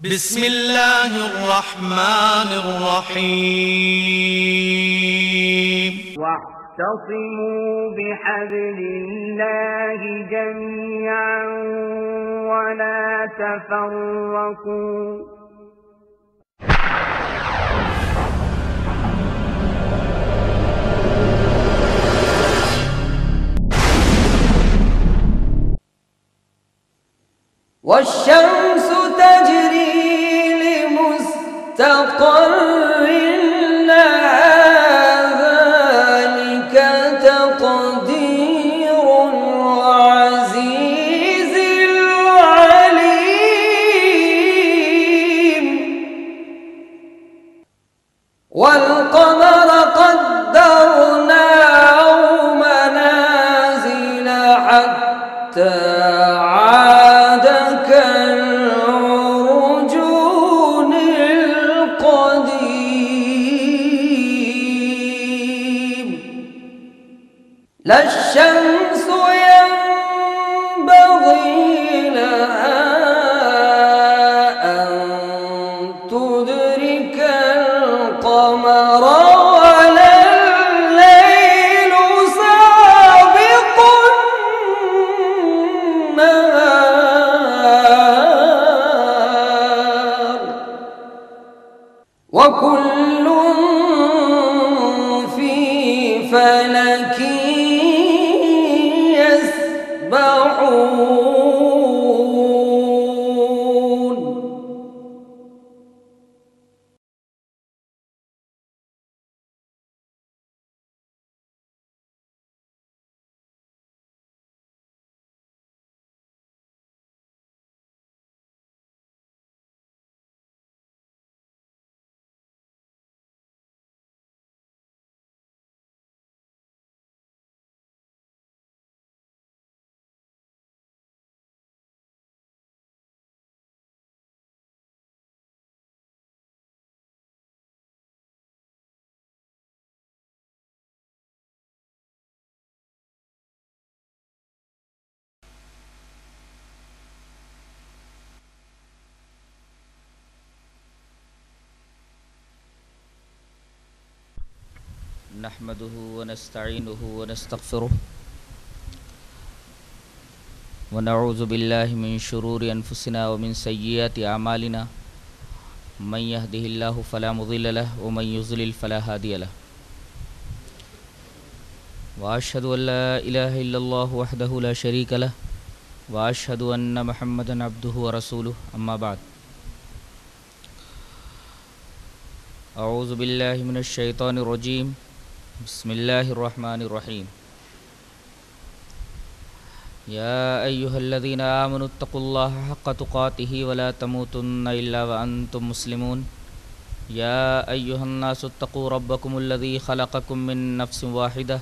بسم الله الرحمن الرحيم واعتصموا بحبل الله جميعا ولا تفرقوا والشمس تجري لمستقر لها ذلك تقدير العزيز العليم والقمر قدرناه منازل حتى عاد كالعرجون القديم لا الشمس ينبغي لها أن تدرك القمر ولا الليل سابق النهار وكل في فلك يسبحون نحمده ونستعينه ونستغفره ونعوذ بالله من شرور أنفسنا ومن سيئات أعمالنا من يهده الله فلا مضل له ومن يضلل فلا هادي له وأشهد أن لا إله إلا الله وحده لا شريك له وأشهد أن محمدا عبده ورسوله أما بعد أعوذ بالله من الشيطان الرجيم بسم الله الرحمن الرحيم يا أيها الذين آمنوا اتقوا الله حق تقاته ولا تموتن إلا وأنتم مسلمون يا أيها الناس اتقوا ربكم الذي خلقكم من نفس واحدة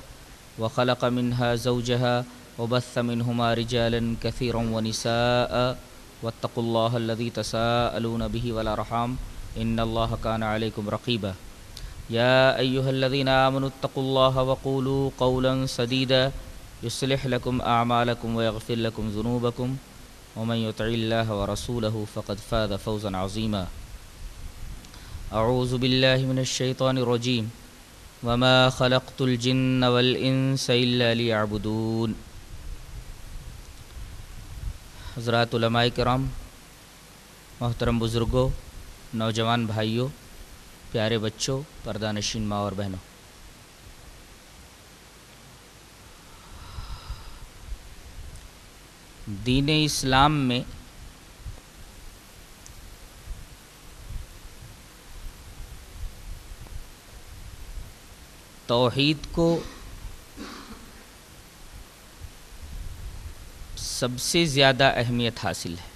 وخلق منها زوجها وبث منهما رجالا كثيرا ونساء واتقوا الله الذي تساءلون به والأرحام إن الله كان عليكم رقيبا يا أيها الذين آمنوا اتقوا الله وقولوا قولا سديدا يصلح لكم أعمالكم ويغفر لكم ذنوبكم ومن يطع الله ورسوله فقد فاز فوزا عظيما أعوذ بالله من الشيطان الرجيم وما خلقت الجن والإنس إلا ليعبدون حضرات علماء کرام، محترم بزرگوں، نوجوان بھائیوں، پیارے بچوں، پردہ نشین ماں اور بہنوں، دین اسلام میں توحید کو سب سے زیادہ اہمیت حاصل ہے۔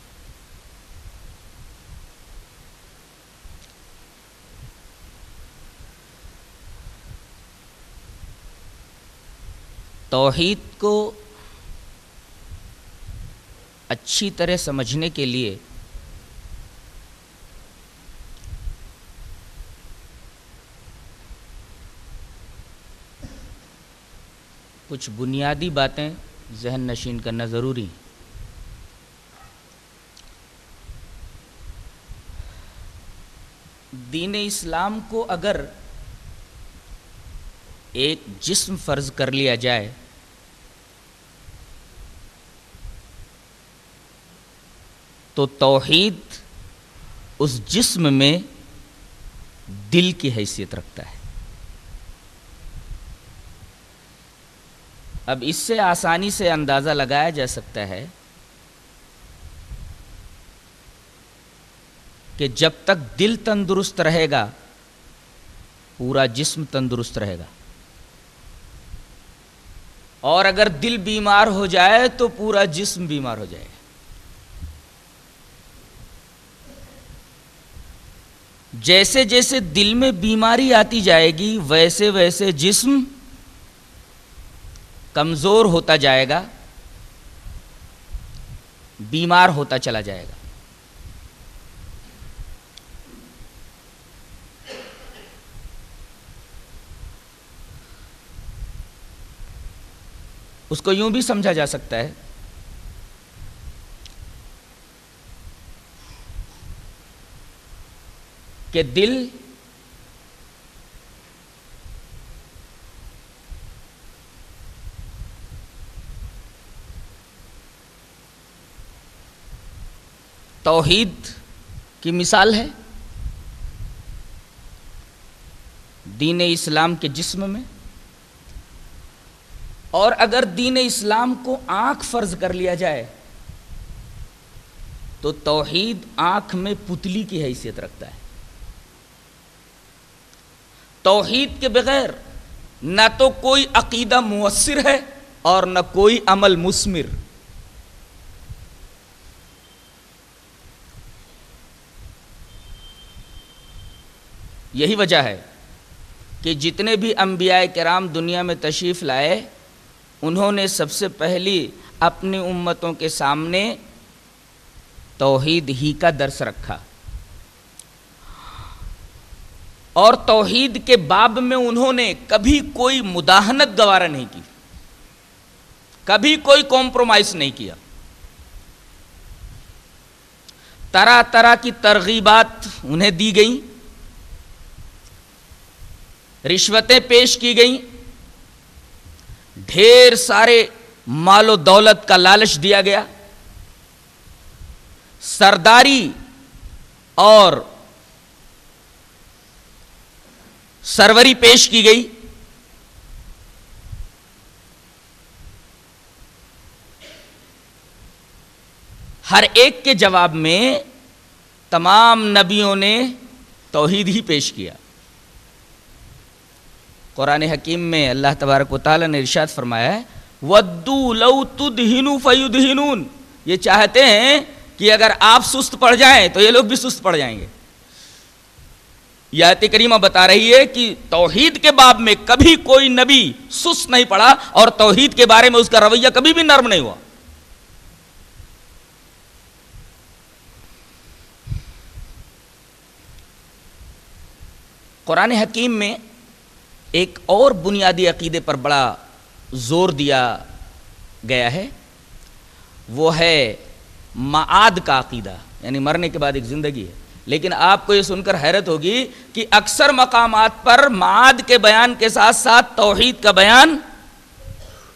توحید کو اچھی طرح سمجھنے کے لیے کچھ بنیادی باتیں ذہن نشین کرنا ضروری۔ دین اسلام کو اگر ایک جسم فرض کر لیا جائے تو توحید اس جسم میں دل کی حیثیت رکھتا ہے۔ اب اس سے آسانی سے اندازہ لگایا جا سکتا ہے کہ جب تک دل تندرست رہے گا پورا جسم تندرست رہے گا، اور اگر دل بیمار ہو جائے تو پورا جسم بیمار ہو جائے گا۔ جیسے جیسے دل میں بیماری آتی جائے گی ویسے ویسے جسم کمزور ہوتا جائے گا، بیمار ہوتا چلا جائے گا۔ اس کو یوں بھی سمجھا جا سکتا ہے کہ دل توحید کی مثال ہے دین اسلام کے جسم میں، اور اگر دین اسلام کو آنکھ فرض کر لیا جائے تو توحید آنکھ میں پتلی کی حیثیت رکھتا ہے۔ توحید کے بغیر نہ تو کوئی عقیدہ مؤثر ہے اور نہ کوئی عمل مثمر۔ یہی وجہ ہے کہ جتنے بھی انبیاء کرام دنیا میں تشریف لائے انہوں نے سب سے پہلی اپنی امتوں کے سامنے توحید ہی کا درس رکھا، اور توحید کے باب میں انہوں نے کبھی کوئی مداہنت گوارا نہیں کی، کبھی کوئی کمپرومائز نہیں کیا۔ طرح طرح کی ترغیبات انہیں دی گئیں، رشوتیں پیش کی گئیں، ڈھیر سارے مال و دولت کا لالچ دیا گیا، سرداری اور سروری پیش کی گئی۔ ہر ایک کے جواب میں تمام نبیوں نے توحید ہی پیش کیا۔ قرآن حکیم میں اللہ تبارک و تعالیٰ نے ارشاد فرمایا ہے وَدُّوا لَوْ تُدْهِنُوا فَيُدْهِنُونَ، یہ چاہتے ہیں کہ اگر آپ سست پڑ جائیں تو یہ لوگ بھی سست پڑ جائیں گے۔ یہ آیت کریمہ بتا رہی ہے کہ توحید کے باب میں کبھی کوئی نبی سست نہیں پڑا، اور توحید کے بارے میں اس کا رویہ کبھی بھی نرم نہیں ہوا۔ قرآن حکیم میں ایک اور بنیادی عقیدے پر بڑا زور دیا گیا ہے، وہ ہے معاد کا عقیدہ، یعنی مرنے کے بعد ایک زندگی ہے۔ لیکن آپ کو یہ سن کر حیرت ہوگی کہ اکثر مقامات پر معاد کے بیان کے ساتھ ساتھ توحید کا بیان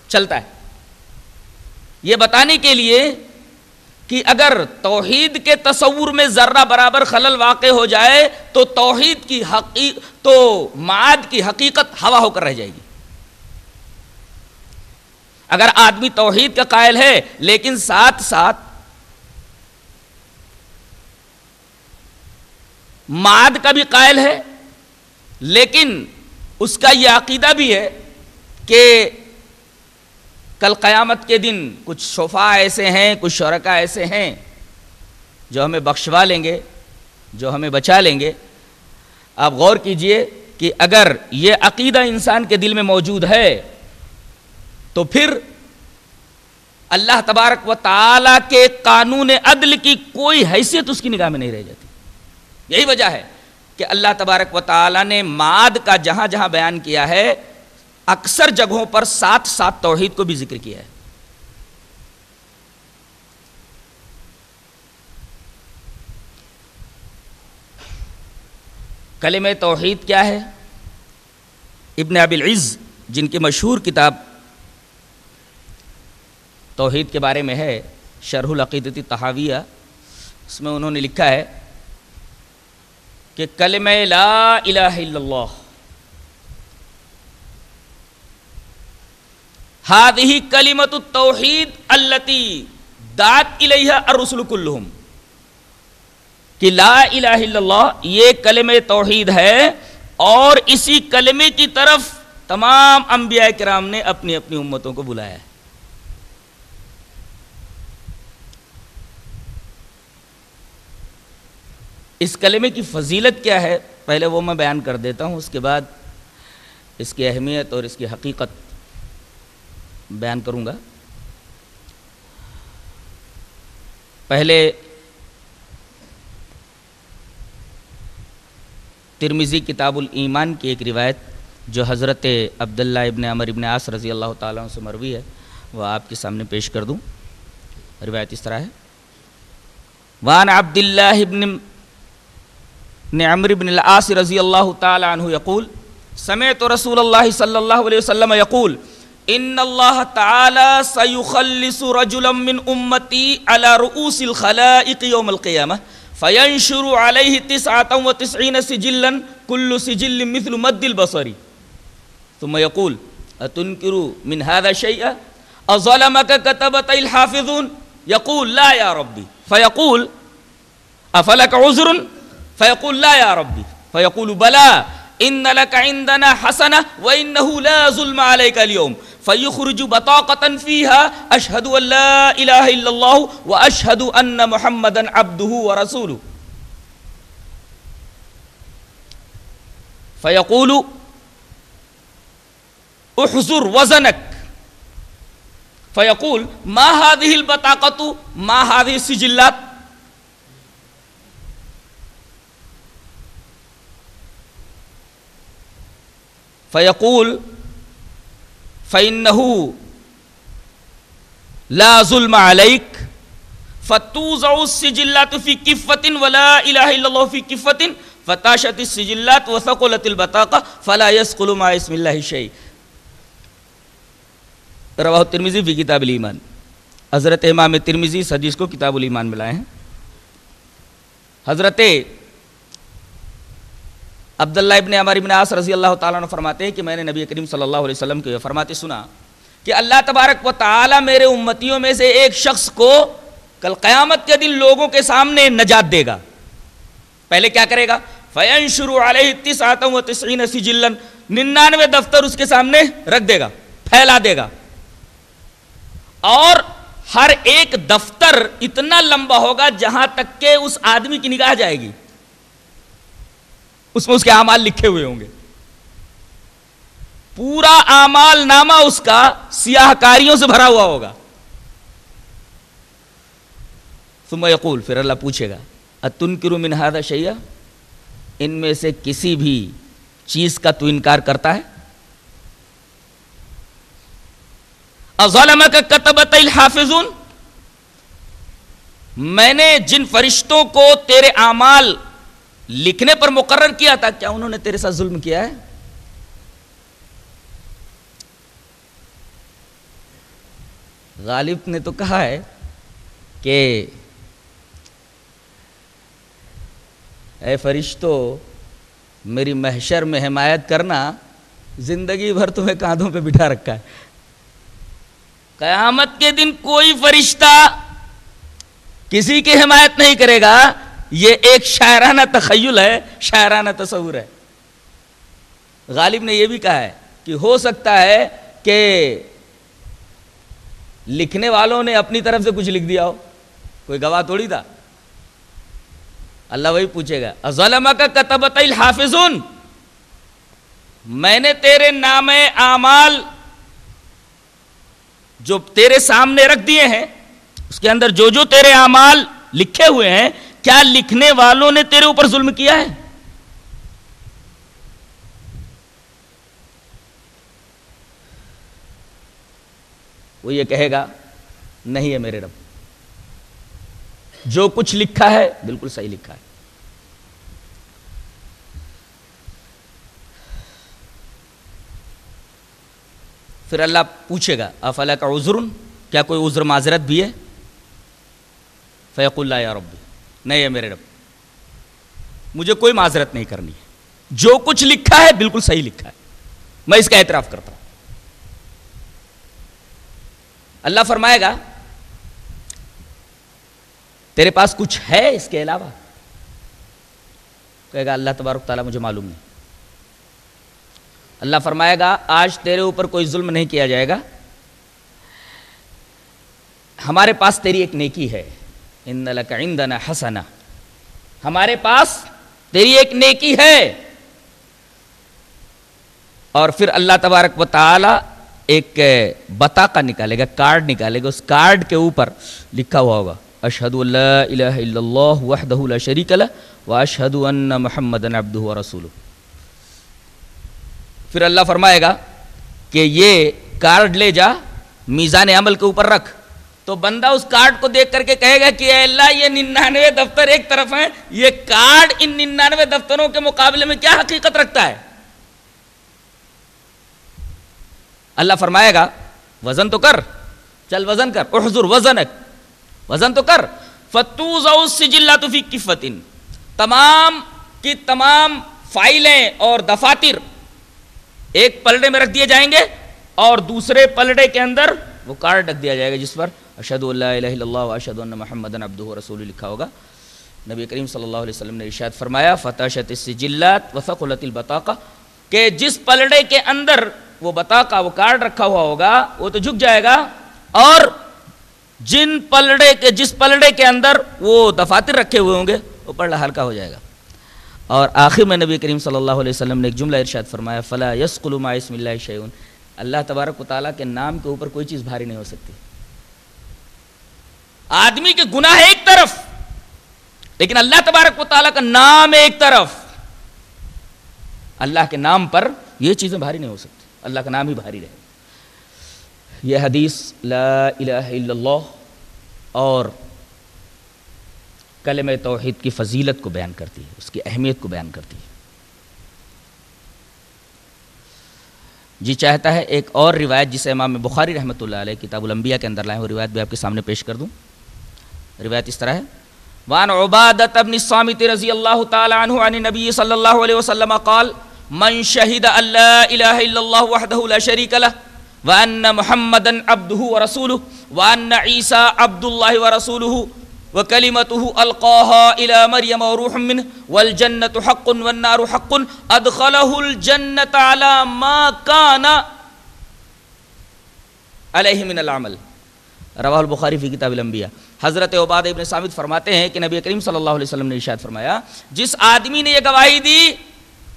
چلتا ہے، یہ بتانے کے لیے کہ اگر توحید کے تصور میں ذرہ برابر خلل واقع ہو جائے تو توحید کی تو معاد کی حقیقت ہوا ہو کر رہ جائے گی۔ اگر آدمی توحید کا قائل ہے لیکن ساتھ ساتھ معاد کا بھی قائل ہے، لیکن اس کا یہ عقیدہ بھی ہے کہ کل قیامت کے دن کچھ شفاء ایسے ہیں، کچھ شرکاء ایسے ہیں جو ہمیں بخشوا لیں گے، جو ہمیں بچا لیں گے۔ آپ غور کیجئے کہ اگر یہ عقیدہ انسان کے دل میں موجود ہے تو پھر اللہ تبارک و تعالیٰ کے قانون عدل کی کوئی حیثیت اس کی نگاہ میں نہیں رہ جاتی۔ یہی وجہ ہے کہ اللہ تبارک و تعالیٰ نے معاد کا جہاں جہاں بیان کیا ہے اکثر جگہوں پر ساتھ ساتھ توحید کو بھی ذکر کیا ہے۔ کلمہ توحید کیا ہے؟ ابن ابی العز جن کی مشہور کتاب توحید کے بارے میں ہے، شرح العقیدۃ الطحاویہ، اس میں انہوں نے لکھا ہے کہ کلمہ لا الہ الا اللہ هذه کلمۃ التوحید التي دعت الیہا الرسل کلہم، کہ لا الہ الا اللہ یہ کلمہ توحید ہے اور اسی کلمے کی طرف تمام انبیاء کرام نے اپنی اپنی امتوں کو بلایا ہے۔ اس کلمے کی فضیلت کیا ہے پہلے وہ میں بیان کر دیتا ہوں، اس کے بعد اس کی اہمیت اور اس کی حقیقت بیان کروں گا۔ پہلے ترمذی کتاب الایمان کی ایک روایت جو حضرت عبداللہ ابن عمر ابن عاص رضی اللہ تعالیٰ عنہ سے مروی ہے وہ آپ کے سامنے پیش کر دوں۔ روایت اس طرح ہے: وعن عبداللہ ابن عمر بن العاص رضی اللہ تعالیٰ عنہ یقول سمعت رسول اللہ صلی اللہ علیہ وسلم یقول ان اللہ تعالی سیخلص رجلا من امتی علی رؤوس الخلائق یوم القیامہ فینشر علیہ 99 سجلا کل سجل مثل مد البصر ثم یقول اتنکر من هذا شیئا اظلمک کتبت الحافظون یقول لا یا ربی فیقول افلک عذر فیقول لا یا ربی فیقول بلا ان لک عندنا حسنہ وانہ لا ظلم علیک اليوم فیخرج بطاقة فیہا اشہد ان لا الہ الا اللہ واشہد ان محمدا عبدہ ورسولہ فیقول احضر وزنک فیقول ما هذه البطاقة ما هذه السجلات فیقول فإنه لا ظلم عليك فتوضع السجلات في كفة ولا إله إلا الله في كفة فتاشت السجلات وثقلت البطاقة فلا يثقل مع اسم الله شيء رواہ ترمذی فی کتاب الایمان۔ حضرت امام ترمذی اس حدیث کو کتاب الایمان میں لائے ہیں۔ حضرت عبداللہ ابن عمر ابن عاص رضی اللہ تعالیٰ عنہ فرماتے ہیں کہ میں نے نبی کریم صلی اللہ علیہ وسلم کو یہ فرماتے سنا کہ اللہ تبارک و تعالیٰ میرے امتیوں میں سے ایک شخص کو کل قیامت کے دن لوگوں کے سامنے نجات دے گا۔ پہلے کیا کرے گا؟ فَيَنْشُرُ عَلَيْهِ 99 سِجِلًا 99 دفتر اس کے سامنے رکھ دے گا، پھیلا دے گا، اور ہر ایک دفتر اتنا لمبا ہوگا جہاں تک کہ اس آدمی کی نگاہ جائے گی، اس میں اس کے اعمال لکھے ہوئے ہوں گے۔ پورا اعمال نامہ اس کا سیاہ کاریوں سے بھرا ہوا ہوگا۔ ثم یقول، پھر اللہ پوچھے گا اتنکر من ھذا شیئا، ان میں سے کسی بھی چیز کا تو انکار کرتا ہے؟ اظلمک کتبت الحافظون، میں نے جن فرشتوں کو تیرے اعمال لکھنے پر مقرر کیا تھا کیا انہوں نے تیرے ساتھ ظلم کیا ہے؟ غالب نے تو کہا ہے کہ اے فرشتو میری محشر میں حمایت کرنا، زندگی بھر تمہیں کاندھوں پہ بٹھا رکھا ہے، قیامت کے دن کوئی فرشتہ کسی کی حمایت نہیں کرے گا۔ یہ ایک شاعرانہ تخیل ہے، شاعرانہ تصور ہے۔ غالب نے یہ بھی کہا ہے کہ ہو سکتا ہے کہ لکھنے والوں نے اپنی طرف سے کچھ لکھ دیا ہو، کوئی گواہ تھوڑی تھا۔ اللہ وہی پوچھے گا اظلمک کتبت الحافظون، میں نے تیرے نام اعمال جو تیرے سامنے رکھ دیے ہیں، اس کے اندر جو جو تیرے اعمال لکھے ہوئے ہیں، کیا لکھنے والوں نے تیرے اوپر ظلم کیا ہے؟ وہ یہ کہے گا نہیں ہے میرے رب، جو کچھ لکھا ہے بالکل صحیح لکھا ہے۔ پھر اللہ پوچھے گا افلک عذر، کیا کوئی عذر معذرت بھی ہے؟ فیقول لا یا ربی، نہیں ہے میرے رب، مجھے کوئی معذرت نہیں کرنی ہے، جو کچھ لکھا ہے بالکل صحیح لکھا ہے، میں اس کا اعتراف کرتا ہوں۔ اللہ فرمائے گا تیرے پاس کچھ ہے اس کے علاوہ؟ کہے گا اللہ تبارک تعالیٰ مجھے معلوم نہیں۔ اللہ فرمائے گا آج تیرے اوپر کوئی ظلم نہیں کیا جائے گا، ہمارے پاس تیری ایک نیکی ہے، ان لک عندنا حسنہ، ہمارے پاس تیری ایک نیکی ہے۔ اور پھر اللہ تبارک و تعالی ایک بطاقہ نکالے گا، کارڈ نکالے گا، اس کارڈ کے اوپر لکھا ہوا ہوگا اشہد ان لا الہ الا اللہ وحدہ لا شریک لہ واشہد ان محمدًا عبدہ ورسولہ۔ پھر اللہ فرمائے گا کہ یہ کارڈ لے جا میزان عمل کے اوپر رکھ، تو بندہ اس کارڈ کو دیکھ کر کے کہے گا کہ اے اللہ یہ 99 دفتر ایک طرف ہیں، یہ کارڈ ان 99 دفتروں کے مقابلے میں کیا حقیقت رکھتا ہے؟ اللہ فرمائے گا وزن تو کر، چل وزن کر، احضر وزنک، وزن تو کر، فتوضع السجلات فی کفۃ، تمام کی تمام فائلیں اور دفاتر ایک پلڑے میں رکھ دیے جائیں گے، اور دوسرے پلڑے کے اندر وہ کارڈ رکھ دیا جائے گا جس پر اشہد ان لا الہ الا اللہ واشہد ان محمدًا عبدہ ورسولہ لکھا ہوگا۔ نبی کریم صلی اللہ علیہ وسلم نے ارشاد فرمایا فتشت السجلات وثقلت البطاقہ، کہ جس پلڑے کے اندر وہ بطاقہ وہ کارڈ رکھا ہوا ہوگا وہ تو جھک جائے گا، اور جس پلڑے کے اندر وہ دفاتر رکھے ہوئے ہوں گے وہ پلڑا ہلکا ہو جائے گا۔ اور آخر میں نبی کریم صلی اللہ علیہ وسلم نے ایک جملہ ارشاد فرمایا فلا یثقل مع اسم اللہ شیء، اللہ تبارک و تعالیٰ کے نام کے اوپر کوئی چیز بھاری نہیں ہو سکتی۔ آدمی کے گناہ ایک طرف، لیکن اللہ تبارک و تعالیٰ کا نام ایک طرف، اللہ کے نام پر یہ چیزیں بھاری نہیں ہو سکتی، اللہ کا نام ہی بھاری رہے۔ یہ حدیث لا الہ الا اللہ اور کلمہ توحید کی فضیلت کو بیان کرتی ہے، اس کی اہمیت کو بیان کرتی ہے۔ جی چاہتا ہے ایک اور روایت جسے امام بخاری رحمۃ اللہ علیہ کتاب الانبیاء کے اندر لائے، وہ روایت بھی آپ کے سامنے پیش کر دوں۔ روایت اس طرح ہے وعن عبادۃ بن الصامت رضی اللہ تعالی عنہ عن النبی صلی اللہ علیہ وسلم قال من شہد ان لا الہ الا اللہ وحدہ لا شریک لہ وان محمدا عبدہ ورسولہ وان عیسی عبد اللہ ورسولہ وکلمتہ القاها الى مریم وروح منہ والجنۃ حق والنار حق ادخلہ الجنۃ علی ما کان علیہ من العمل، رواہ البخاری فی کتاب الانبیاء۔ حضرت عبادہ ابن صامت فرماتے ہیں کہ نبی کریم صلی اللہ علیہ وسلم نے ارشاد فرمایا جس آدمی نے یہ گواہی دی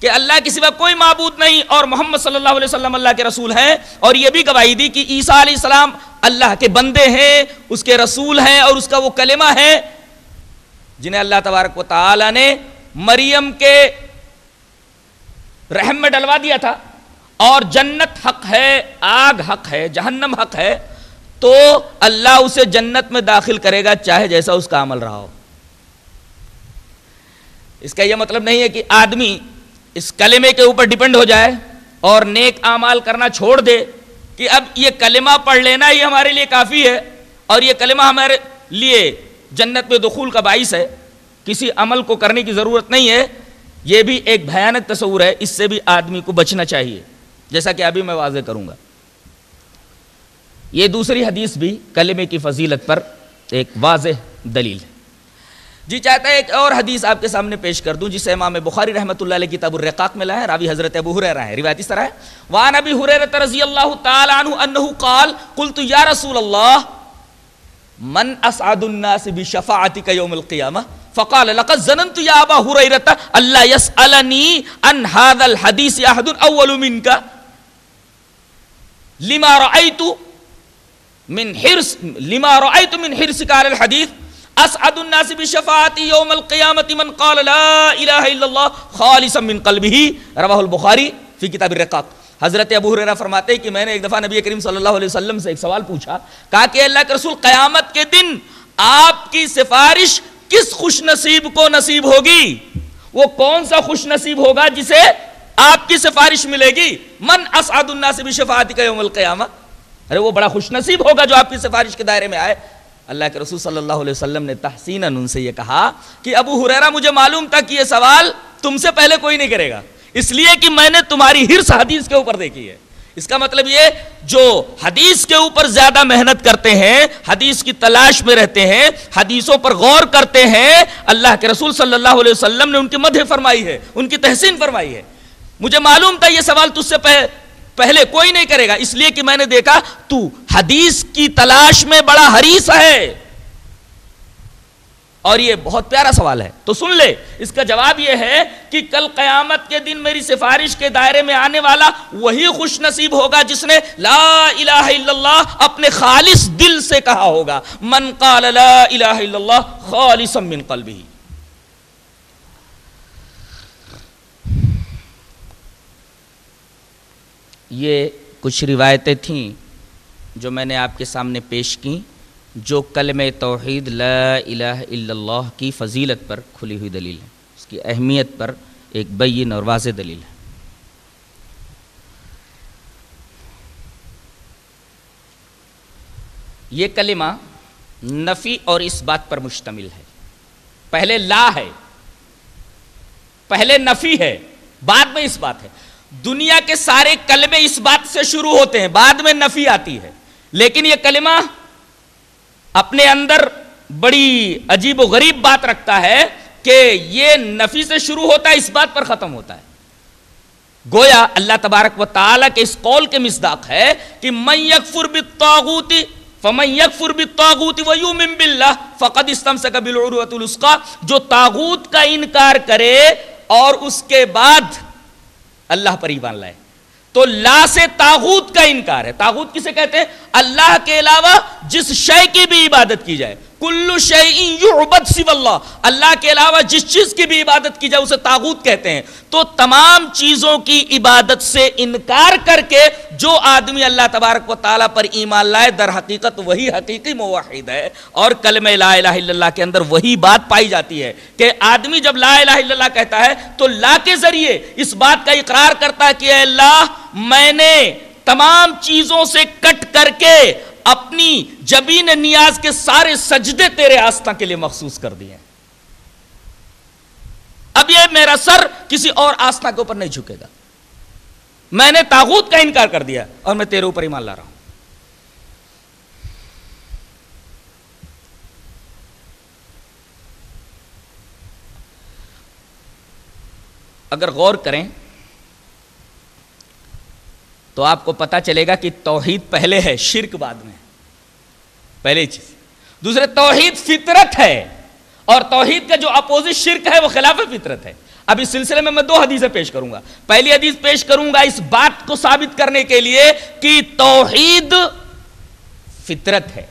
کہ اللہ کے سوا کوئی معبود نہیں اور محمد صلی اللہ علیہ وسلم اللہ کے رسول ہیں، اور یہ بھی گواہی دی کہ عیسیٰ علیہ السلام اللہ کے بندے ہیں، اس کے رسول ہیں، اور اس کا وہ کلمہ ہے جنہیں اللہ تبارک و تعالی نے مریم کے رحم میں ڈلوا دیا تھا، اور جنت حق ہے، آگ حق ہے، جہنم حق ہے، تو اللہ اسے جنت میں داخل کرے گا چاہے جیسا اس کا عمل رہا ہو۔ اس کا یہ مطلب نہیں ہے کہ آدمی اس کلمے کے اوپر ڈیپینڈ ہو جائے اور نیک اعمال کرنا چھوڑ دے کہ اب یہ کلمہ پڑھ لینا ہی ہمارے لیے کافی ہے اور یہ کلمہ ہمارے لیے جنت میں دخول کا باعث ہے، کسی عمل کو کرنے کی ضرورت نہیں ہے۔ یہ بھی ایک بھیانک تصور ہے، اس سے بھی آدمی کو بچنا چاہیے، جیسا کہ ابھی میں واضح کروں گا۔ یہ دوسری حدیث بھی کلمے کی فضیلت پر ایک واضح دلیل ہے۔ جی چاہتا ہے ایک اور حدیث آپ کے سامنے پیش کر دوں جسے امام بخاری رحمۃ اللہ علیہ کتاب الرقاق میں لائے، راوی حضرت ابو ہریرہ ہیں۔ روایت اس طرح ہے وعن ابی ہریرہ رضی اللہ تعالی عنہ انہ قال قلت یا رسول اللہ من اسعد الناس بشفاعتک یوم القیامہ فقال لقد ظننت یا ابا ہریرہ الا يسألنی عن هذا الحديث احد اول منك لما رأيت من حرصك على الحديث اسعد الناس بشفاعتی یوم القیامت من قال لا الہ الا اللہ خالصا من قلبہ، رواہ البخاری فی کتاب الرقاق۔ حضرت ابو ہریرہ فرماتے ہیں کہ میں نے ایک دفعہ نبی کریم صلی اللہ علیہ وسلم سے ایک سوال پوچھا، کہا کہ اللہ کے رسول قیامت کے دن آپ کی سفارش کس خوش نصیب کو نصیب ہوگی؟ وہ کون سا خوش نصیب ہوگا جسے آپ کی سفارش ملے گی، من اسعد الناس بشفاعتک یوم القیامہ، ارے وہ بڑا خوش نصیب ہوگا جو آپ کی سفارش کے دائرے میں آئے۔ اللہ کے رسول صلی اللہ علیہ وسلم نے تحسیناً ان سے یہ کہا کہ ابو ہریرہ مجھے معلوم تھا کہ یہ سوال تم سے پہلے کوئی نہیں کرے گا، اس لیے کہ میں نے تمہاری حرص حدیث کے اوپر دیکھی ہے۔ اس کا مطلب یہ جو حدیث کے اوپر زیادہ محنت کرتے ہیں، حدیث کی تلاش میں رہتے ہیں، حدیثوں پر غور کرتے ہیں، اللہ کے رسول صلی اللہ علیہ وسلم نے ان کی مدح فرمائی ہے، ان کی تحسین فرمائی ہے۔ مجھے معلوم تھا یہ سوال تجھ سے پہلے کوئی نہیں کرے گا، اس لیے کہ میں نے دیکھا تو حدیث کی تلاش میں بڑا حریص ہے۔ اور یہ بہت پیارا سوال ہے، تو سن لے، اس کا جواب یہ ہے کہ کل قیامت کے دن میری سفارش کے دائرے میں آنے والا وہی خوش نصیب ہوگا جس نے لا الہ الا اللہ اپنے خالص دل سے کہا ہوگا، من قال لا الہ الا اللہ خالصا من قلبہ۔ یہ کچھ روایتیں تھیں جو میں نے آپ کے سامنے پیش کی، جو کلمہ توحید لا الہ الا اللہ کی فضیلت پر کھلی ہوئی دلیل ہے، اس کی اہمیت پر ایک بین اور واضح دلیل ہے۔ یہ کلمہ نفی اور اس بات پر مشتمل ہے، پہلے لا ہے، پہلے نفی ہے، بعد میں اس بات ہے۔ دنیا کے سارے کلمے اس بات سے شروع ہوتے ہیں، بعد میں نفی آتی ہے، لیکن یہ کلمہ اپنے اندر بڑی عجیب و غریب بات رکھتا ہے کہ یہ نفی سے شروع ہوتا ہے، اس بات پر ختم ہوتا ہے۔ گویا اللہ تبارک و تعالیٰ کے اس قول کے مصداق ہے کہ من یکفر بالطاغوت فمن یکفر بالطاغوت ویؤمن باللہ فقد استمسک بالعروۃ الوثقی، جو طاغوت کا انکار کرے اور اس کے بعد اللہ پر ایمان لائے۔ تو لا سے طاغوت کا انکار ہے۔ طاغوت کسے کہتے ہیں؟ اللہ کے علاوہ جس شے کی بھی عبادت کی جائے، کل شیء یعبد سوی اللہ، اللہ کے علاوہ جس چیز کی بھی عبادت کی جائے اسے طاغوت کہتے ہیں۔ تو تمام چیزوں کی عبادت سے انکار کر کے جو آدمی اللہ تبارک و تعالیٰ پر ایمان لائے، در حقیقت وہی حقیقی موحد ہے۔ اور کلمہ لا الہ الا اللہ کے اندر وہی بات پائی جاتی ہے کہ آدمی جب لا الہ الا اللہ کہتا ہے تو لا کے ذریعے اس بات کا اقرار کرتا ہے کہ اے اللہ، میں نے تمام چیزوں سے کٹ کر کے اپنی جبین نیاز کے سارے سجدے تیرے آستہ کے لیے مخصوص کر دیے ہیں، اب یہ میرا سر کسی اور آستہ کے اوپر نہیں جھکے گا، میں نے طاغوت کا انکار کر دیا اور میں تیرے اوپر ایمان لا رہا ہوں۔ اگر غور کریں تو آپ کو پتا چلے گا کہ توحید پہلے ہے، شرک بعد میں، پہلی چیز۔ دوسرے، توحید فطرت ہے، اور توحید کا جو اپوزٹ شرک ہے وہ خلاف فطرت ہے۔ اب اس سلسلے میں 2 حدیثیں پیش کروں گا۔ پہلی حدیث پیش کروں گا اس بات کو ثابت کرنے کے لیے کہ توحید فطرت ہے،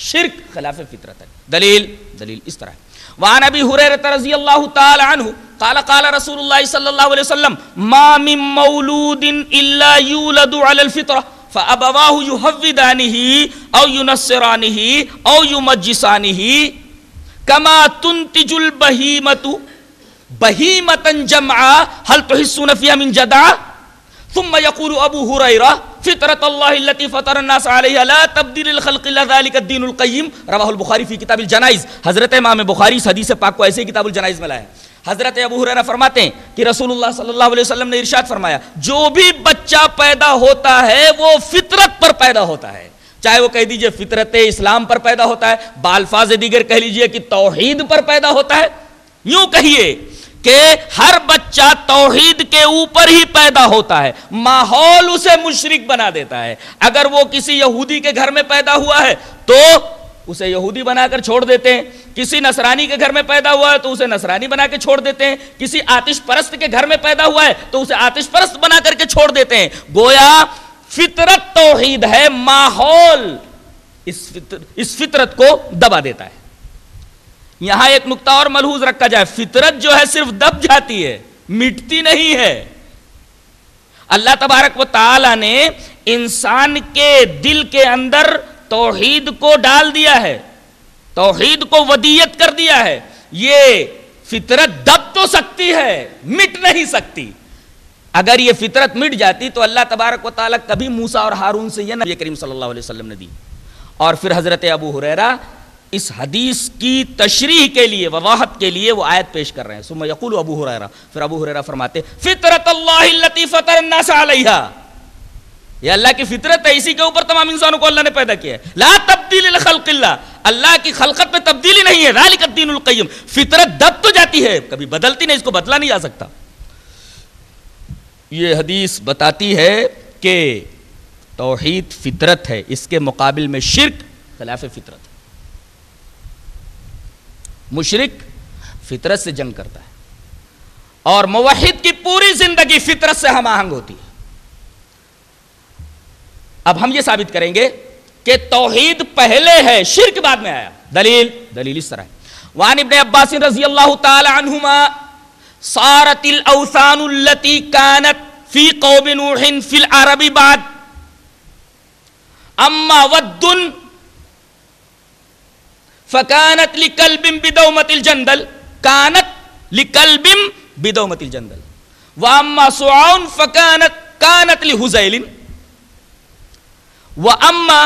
شرک خلاف فطرت ہے۔ دلیل اس طرح ہے۔ وعن ابی ہریرہ رضی اللہ تعالی عنہ قال قال رسول اللہ صلی اللہ علیہ وسلم ما من مولود الا یولد علی الفطرہ فابواہ یحودانہ او ینصرانہ او یمجسانہ کما تنتج البہیمۃ بہیمۃ جمعا هل تحسون فیہا من جدع ثم يقول ابو ہریرہ فطرۃ اللہ التي فطر الناس علیہا لا تبدیل للخلق الا ذلك الدین القیم، رواہ البخاری فی کتاب الجنائز۔ حضرت امام بخاری اس حدیث پاک کو ایسے ہی کتاب الجنائز میں لائے۔ حضرت ابو ہریرہ فرماتے ہیں کہ رسول اللہ صلی اللہ علیہ وسلم نے ارشاد فرمایا، جو بھی بچہ پیدا ہوتا ہے وہ فطرت پر پیدا ہوتا ہے، چاہے وہ کہہ دیجئے فطرت اسلام پر پیدا ہوتا ہے، بالفاظ دیگر کہہ لیجئے کہ توحید پر پیدا ہوتا ہے، یوں کہیے کہ ہر بچہ توحید کے اوپر ہی پیدا ہوتا ہے، ماحول اسے مشرک بنا دیتا ہے۔ اگر وہ کسی یہودی کے گھر میں پیدا ہوا ہے تو اسے یہودی بنا کر چھوڑ دیتے ہیں، کسی نصرانی کے گھر میں پیدا ہوا ہے تو اسے نصرانی بنا کے چھوڑ دیتے ہیں، کسی آتش پرست کے گھر میں پیدا ہوا ہے تو اسے آتش پرست بنا کر کے چھوڑ دیتے ہیں۔ گویا فطرت توحید ہے، ماحول اس فطرت کو دبا دیتا ہے۔ یہاں ایک نقطہ اور ملحوظ رکھا جائے، فطرت جو ہے صرف دب جاتی ہے، مٹتی نہیں ہے۔ اللہ تبارک و تعالی نے انسان کے دل کے اندر توحید کو ڈال دیا ہے، توحید کو ودیت کر دیا ہے۔ یہ فطرت دب تو سکتی ہے، مٹ نہیں سکتی۔ اگر یہ فطرت مٹ جاتی تو اللہ تبارک و تعالیٰ کبھی موسیٰ اور ہارون سے یہ نبی کریم صلی اللہ علیہ وسلم نے دی. اور پھر حضرت ابو ہریرہ اس حدیث کی تشریح کے لیے، وضاحت کے لیے وہ آیت پیش کر رہے ہیں. ثم یقول ابو ہریرہ، پھر ابو ہریرہ فرماتے فطرت اللہ التی فطر الناس علیہا، یہ اللہ کی فطرت ہے، اسی کے اوپر تمام انسانوں کو اللہ نے پیدا کیا ہے. لا تبدیل لخلق اللہ، اللہ کی خلقت میں تبدیلی نہیں ہے. ذالک الدین القیم، فطرت دب تو جاتی ہے کبھی بدلتی نہیں، اس کو بدلا نہیں جا سکتا. یہ حدیث بتاتی ہے کہ توحید فطرت ہے، اس کے مقابل میں شرک خلاف فطرت ہے. مشرک فطرت سے جنگ کرتا ہے اور موحد کی پوری زندگی فطرت سے ہم آہنگ ہوتی ہے. اب ہم یہ ثابت کریں گے کہ توحید پہلے ہے، شرک بعد میں آیا. دلیل اس طرح ہے. وعن ابن عباس رضی اللہ تعالی عنہما صارت الاوثان التي كانت في قوم نوح في العرب بعد اما ود فكانت لكلب بدومة الجندل، كانت لكلب بدومة الجندل. واما سعون كانت لهزيل. واما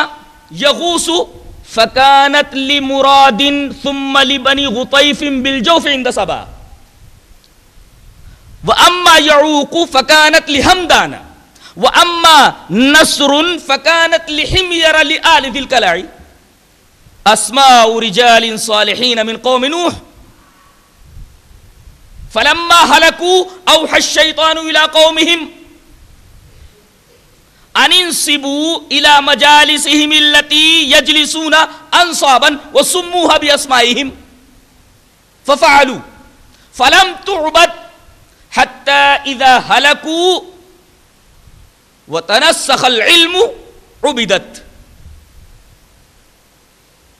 يغوث فكانت لمراد ثم لبني غطيف بالجوف عند سبا. وَأَمَّا يَعُوقُ فَكَانَتْ لِحَمْدَانَ. وَأَمَّا نَصْرٌ فَكَانَتْ لِحِمْيَرَ لِآلِ ذِي الْكَلَاعِ. أَسْمَاءُ رِجَالٍ صَالِحِينَ مِنْ قَوْمِ نُوحٍ فَلَمَّا هَلَكُوا أَوْحَى الشَّيْطَانُ إِلَىٰ قَوْمِهِمْ أَنِ انصِبُوا إِلَىٰ مَجَالِسِهِمِ الَّتِي يَجْلِسُونَ أَنصَابًا وَسُمُّوهَا بِأَسْمَائِهِمْ فَفَعَلُوا فَلَمْ تُعْبَدْ حتى اذا هلكوا وتنسخ العلم عبدت.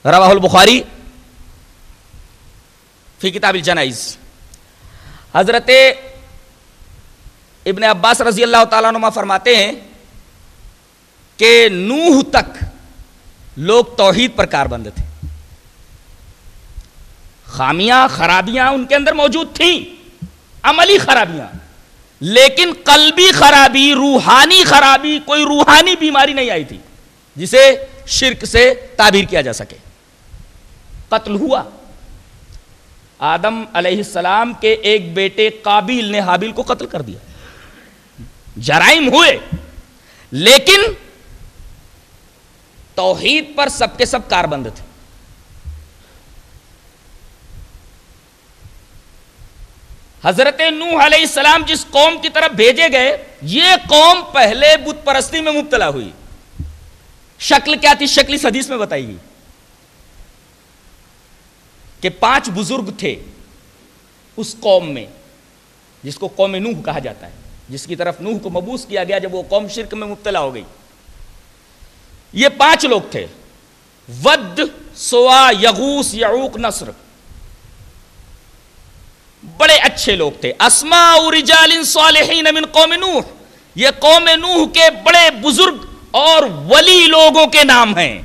رواہ البخاری فی کتاب الجنائز. حضرت ابن عباس رضی اللہ تعالیٰ عنہ فرماتے ہیں کہ نوح تک لوگ توحید پر کاربند تھے. خامیاں خرابیاں ان کے اندر موجود تھیں، عملی خرابیاں، لیکن قلبی خرابی، روحانی خرابی، کوئی روحانی بیماری نہیں آئی تھی جسے شرک سے تعبیر کیا جا سکے. قتل ہوا. آدم علیہ السلام کے ایک بیٹے قابیل نے حابیل کو قتل کر دیا. جرائم ہوئے، لیکن توحید پر سب کے سب کاربند تھے. حضرت نوح علیہ السلام جس قوم کی طرف بھیجے گئے، یہ قوم پہلے بت پرستی میں مبتلا ہوئی. شکل کیا تھی؟ شکل اس حدیث میں بتائی گئی کہ 5 بزرگ تھے اس قوم میں، جس کو قوم نوح کہا جاتا ہے، جس کی طرف نوح کو مبعوث کیا گیا جب وہ قوم شرک میں مبتلا ہو گئی. یہ 5 لوگ تھے: ود، سوا، یغوث، یعوق، نصر. بڑے اچھے لوگ تھے. اسماء رجال صالحین من قوم نوح، یہ قوم نوح کے بڑے بزرگ اور ولی لوگوں کے نام ہیں.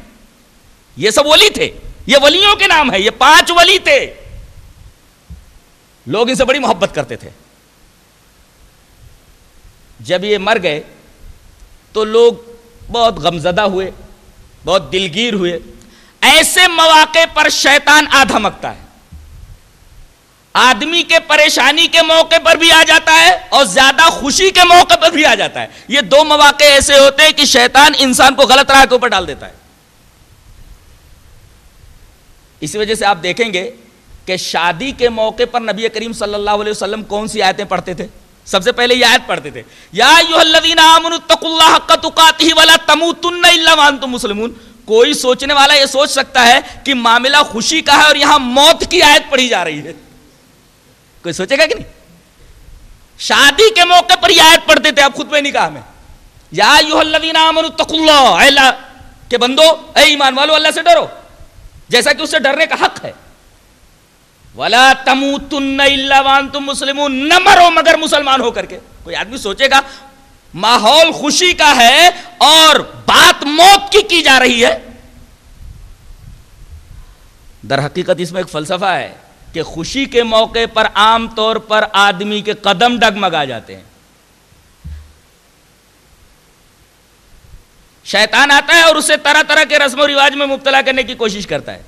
یہ سب ولی تھے، یہ ولیوں کے نام ہیں. یہ 5 ولی تھے. لوگ ان سے بڑی محبت کرتے تھے. جب یہ مر گئے تو لوگ بہت غمزدہ ہوئے، بہت دلگیر ہوئے. ایسے مواقع پر شیطان آ دھمکتا ہے. آدمی کے پریشانی کے موقع پر بھی آ جاتا ہے اور زیادہ خوشی کے موقع پر بھی آ جاتا ہے. یہ 2 مواقع ایسے ہوتے ہیں کہ شیطان انسان کو غلط راہ کے اوپر ڈال دیتا ہے. اسی وجہ سے آپ دیکھیں گے کہ شادی کے موقع پر نبی کریم صلی اللہ علیہ وسلم کون سی آیتیں پڑھتے تھے؟ سب سے پہلے یہ آیت پڑھتے تھے: یا ایھا الذین آمنوا اتقوا اللہ حق تقاتہ ولا تموتن الا وانتم مسلمون. کوئی سوچنے والا یہ سوچ سکتا ہے کہ معاملہ خوشی کا ہے اور یہاں موت کی آیت پڑھی جا رہی ہے. کوئی سوچے گا کہ نہیں؟ شادی کے موقع پر یہ آیت پڑھتے تھے آپ خطبہ نکاح میں: یا ایھا الذین آمنوا اتقوا اللہ، اے اللہ کے بندو، اے ایمان والو، اللہ سے ڈرو جیسا کہ اس سے ڈرنے کا حق ہے. وَلَا تَمُوتُنَّ إِلَّا وَأَنْتُمْ مُسْلِمُونَ، نہ مرو مگر مسلمان ہو کر کے. کوئی آدمی سوچے گا ماحول خوشی کا ہے اور بات موت کی جا رہی ہے. در حقیقت اس میں ایک فلسفہ ہے کہ خوشی کے موقع پر عام طور پر آدمی کے قدم ڈگمگا جاتے ہیں. شیطان آتا ہے اور اسے طرح طرح کے رسم و رواج میں مبتلا کرنے کی کوشش کرتا ہے،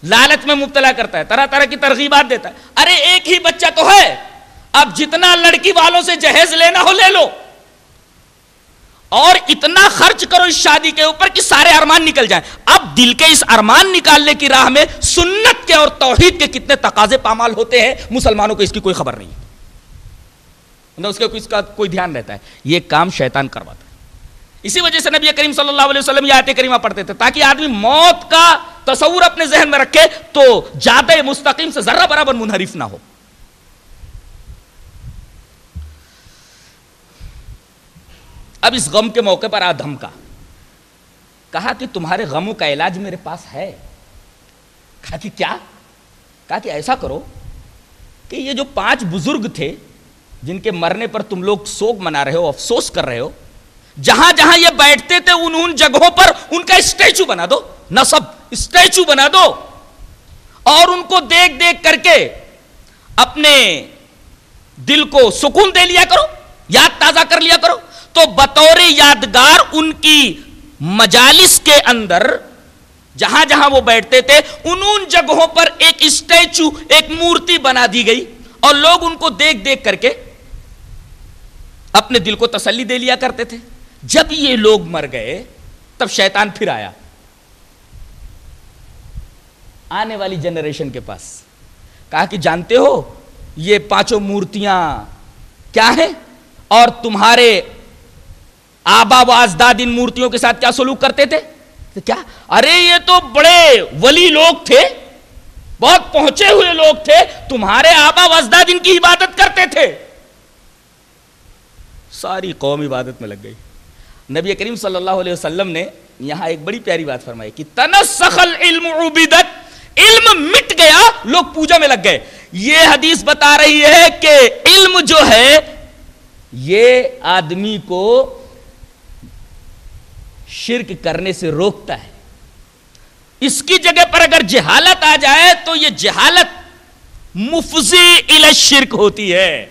لالچ میں مبتلا کرتا ہے، طرح طرح کی ترغیبات دیتا ہے. ارے ایک ہی بچہ تو ہے، اب جتنا لڑکی والوں سے جہیز لینا ہو لے لو، اور اتنا خرچ کرو اس شادی کے اوپر کہ سارے ارمان نکل جائیں. اب دل کے اس ارمان نکالنے کی راہ میں سنت کے اور توحید کے کتنے تقاضے پامال ہوتے ہیں، مسلمانوں کو اس کی کوئی خبر نہیں، نہ اس کا کوئی دھیان رہتا ہے. یہ کام شیطان کرواتا ہے. اسی وجہ سے نبی کریم صلی اللہ علیہ وسلم یہ آیت کریمہ پڑھتے تھے تاکہ آدمی موت کا تصور اپنے ذہن میں رکھے تو جادہ مستقیم سے ذرہ برابر منحرف نہ ہو. اب اس غم کے موقع پر آدم کا کہا کہ تمہارے غموں کا علاج میرے پاس ہے. کہا کہ کیا؟ کہا کہ ایسا کرو کہ یہ جو 5 بزرگ تھے جن کے مرنے پر تم لوگ سوگ منا رہے ہو، افسوس کر رہے ہو، جہاں جہاں یہ بیٹھتے تھے ان جگہوں پر ان کا اسٹیچو بنا دو، نصب اسٹیچو بنا دو، اور ان کو دیکھ دیکھ کر کے اپنے دل کو سکون دے لیا کرو، یاد تازہ کر لیا کرو. تو بطور یادگار ان کی مجالس کے اندر جہاں جہاں وہ بیٹھتے تھے ان جگہوں پر ایک اسٹیچو، ایک مورتی بنا دی گئی، اور لوگ ان کو دیکھ دیکھ کر کے اپنے دل کو تسلی دے لیا کرتے تھے. جب یہ لوگ مر گئے تب شیطان پھر آیا آنے والی جنریشن کے پاس. کہا کہ جانتے ہو یہ 5 مورتیاں کیا ہیں، اور تمہارے آبا و اجداد ان مورتیوں کے ساتھ کیا سلوک کرتے تھے؟ کیا؟ ارے یہ تو بڑے ولی لوگ تھے، بہت پہنچے ہوئے لوگ تھے، تمہارے آبا و اجداد ان کی عبادت کرتے تھے. ساری قوم عبادت میں لگ گئی. نبی کریم صلی اللہ علیہ وسلم نے یہاں ایک بڑی پیاری بات فرمائی کہ تنسخ العلم عبدت، علم مٹ گیا، لوگ پوجا میں لگ گئے. یہ حدیث بتا رہی ہے کہ علم جو ہے یہ آدمی کو شرک کرنے سے روکتا ہے. اس کی جگہ پر اگر جہالت آ جائے تو یہ جہالت مفضی الی الشرک ہوتی ہے.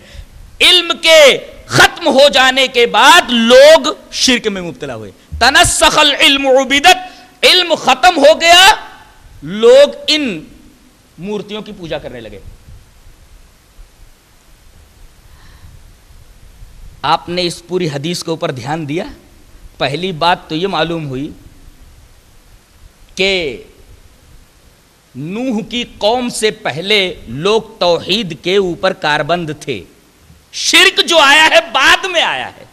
علم کے ختم ہو جانے کے بعد لوگ شرک میں مبتلا ہوئے. تنسخ العلم عبدت، علم ختم ہو گیا، لوگ ان مورتیوں کی پوجا کرنے لگے. آپ نے اس پوری حدیث کے اوپر دھیان دیا. پہلی بات تو یہ معلوم ہوئی کہ نوح کی قوم سے پہلے لوگ توحید کے اوپر کاربند تھے. شرک جو آیا ہے بعد میں آیا ہے،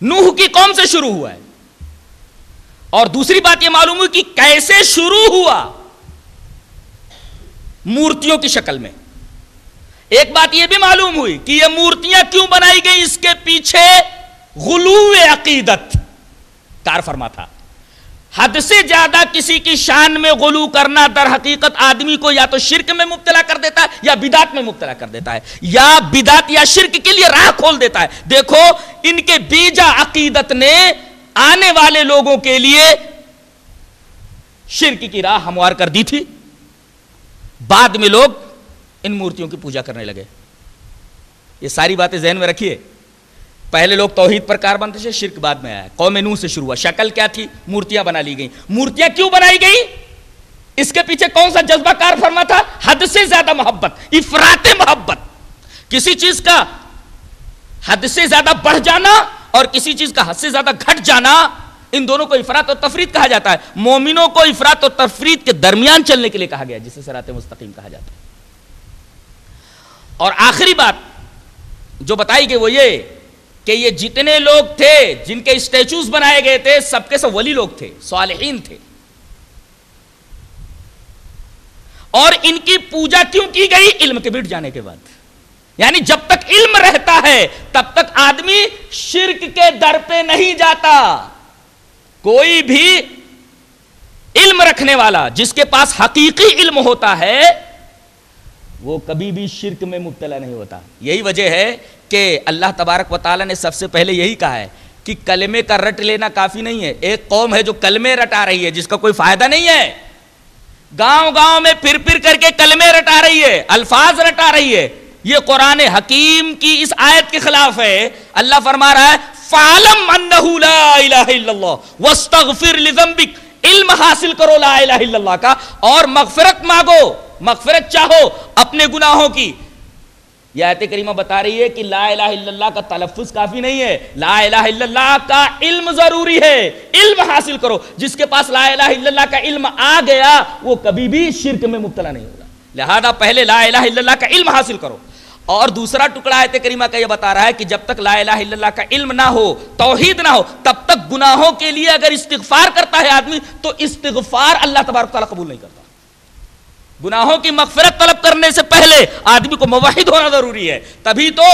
نوح کی قوم سے شروع ہوا ہے. اور دوسری بات یہ معلوم ہوئی کہ کیسے شروع ہوا، مورتیوں کی شکل میں. ایک بات یہ بھی معلوم ہوئی کہ یہ مورتیاں کیوں بنائی گئی، اس کے پیچھے غلو عقیدت کار فرما تھا. حد سے زیادہ کسی کی شان میں غلو کرنا در حقیقت آدمی کو یا تو شرک میں مبتلا کر دیتا ہے یا بدعت میں مبتلا کر دیتا ہے، یا بدعت یا شرک کے لیے راہ کھول دیتا ہے. دیکھو ان کے بیجا عقیدت نے آنے والے لوگوں کے لیے شرک کی راہ ہموار کر دی تھی. بعد میں لوگ ان مورتیوں کی پوجا کرنے لگے. یہ ساری باتیں ذہن میں رکھیے. پہلے لوگ توحید پر کاربند تھے، شرک بعد میں آیا. قوم نوح سے شروع ہوا. شکل کیا تھی؟ مورتیاں بنا لی گئیں. مورتیاں کیوں بنائی گئی؟ اس کے پیچھے کون سا جذبہ کار فرما تھا؟ حد سے زیادہ محبت، افراط محبت. کسی چیز کا حد سے زیادہ بڑھ جانا اور کسی چیز کا حد سے زیادہ گھٹ جانا، ان دونوں کو افراط اور تفریط کہا جاتا ہے. مومنوں کو افراط اور تفریط کے درمیان چلنے کے لیے کہا گیا، جسے صراط مستقیم کہا جاتا ہے. اور آخری بات جو بتائی گئی وہ یہ کہ یہ جتنے لوگ تھے جن کے اسٹیچوز بنائے گئے تھے سب کے سب ولی لوگ تھے، صالحین تھے. اور ان کی پوجا کیوں کی گئی؟ علم کے مٹ جانے کے بعد. یعنی جب تک علم رہتا ہے تب تک آدمی شرک کے در پہ نہیں جاتا. کوئی بھی علم رکھنے والا جس کے پاس حقیقی علم ہوتا ہے وہ کبھی بھی شرک میں مبتلا نہیں ہوتا. یہی وجہ ہے کہ اللہ تبارک و تعالیٰ نے سب سے پہلے یہی کہا ہے کہ کلمے کا رٹ لینا کافی نہیں ہے. ایک قوم ہے جو کلمے رٹا رہی ہے جس کا کوئی فائدہ نہیں ہے، گاؤں گاؤں میں پھر پھر کر کے کلمے رٹا رہی ہے، الفاظ رٹا رہی ہے. یہ قرآن حکیم کی اس آیت کے خلاف ہے. اللہ فرما رہا ہے فَعَلَمْ أَنَّهُ لَا إِلَهَ إِلَّا اللَّهُ وَاسْتَغْفِرْ لِذَنبِكَ. علم حاصل کرو لا الہ الا اللہ کا اور مغفرت مانگو, مغفرت چاہو اپنے گناہوں کی. یہ آیت کریمہ بتا رہی ہے کہ لا الہ الا اللہ کا تلفظ کافی نہیں ہے, لا الہ الا اللہ کا علم ضروری ہے. علم حاصل کرو. جس کے پاس لا الہ الا اللہ کا علم آ گیا وہ کبھی بھی شرک میں مبتلا نہیں ہوگا. لہذا پہلے لا الہ الا اللہ کا علم حاصل کرو. اور دوسرا ٹکڑا آیت کریمہ کا یہ بتا رہا ہے کہ جب تک لا الہ الا اللہ کا علم نہ ہو, توحید نہ ہو, تب تک گناہوں کے لیے اگر استغفار کرتا ہے آدمی تو استغفار اللہ تبارک تعالیٰ قبول نہیں کرتا. گناہوں کی مغفرت طلب کرنے سے پہلے آدمی کو موحد ہونا ضروری ہے. تبھی تو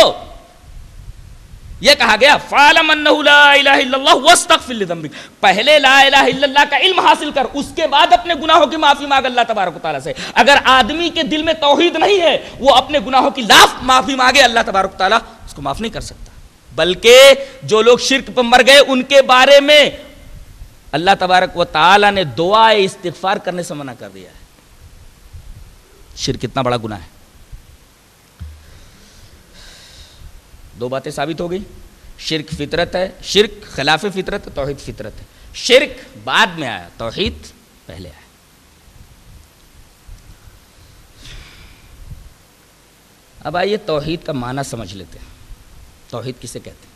یہ کہا گیا فَعَلَمْ أَنَّهُ لَا إِلَهَ إِلَّا اللَّهُ وَاسْتَغْفِرْ لِذَنبِكَ. پہلے لا الہ الا اللہ کا علم حاصل کر, اس کے بعد اپنے گناہوں کی معافی مانگ اللہ تبارک و تعالیٰ سے. اگر آدمی کے دل میں توحید نہیں ہے, وہ اپنے گناہوں کی معافی مانگے, اللہ تبارک و تعالیٰ اس کو معاف نہیں کر سکتا. بلکہ جو لوگ شرک پر مر گئے ان کے بارے میں اللہ تبارک و تعالیٰ نے دعا استغفار کرنے سے منع کر دیا ہے. شرک کتنا بڑا گناہ ہے. دو باتیں ثابت ہو گئی. شرک فطرت ہے, شرک خلاف فطرت ہے, توحید فطرت ہے. شرک بعد میں آیا, توحید پہلے آیا. اب آئیے توحید کا معنی سمجھ لیتے ہیں. توحید کسے کہتے ہیں؟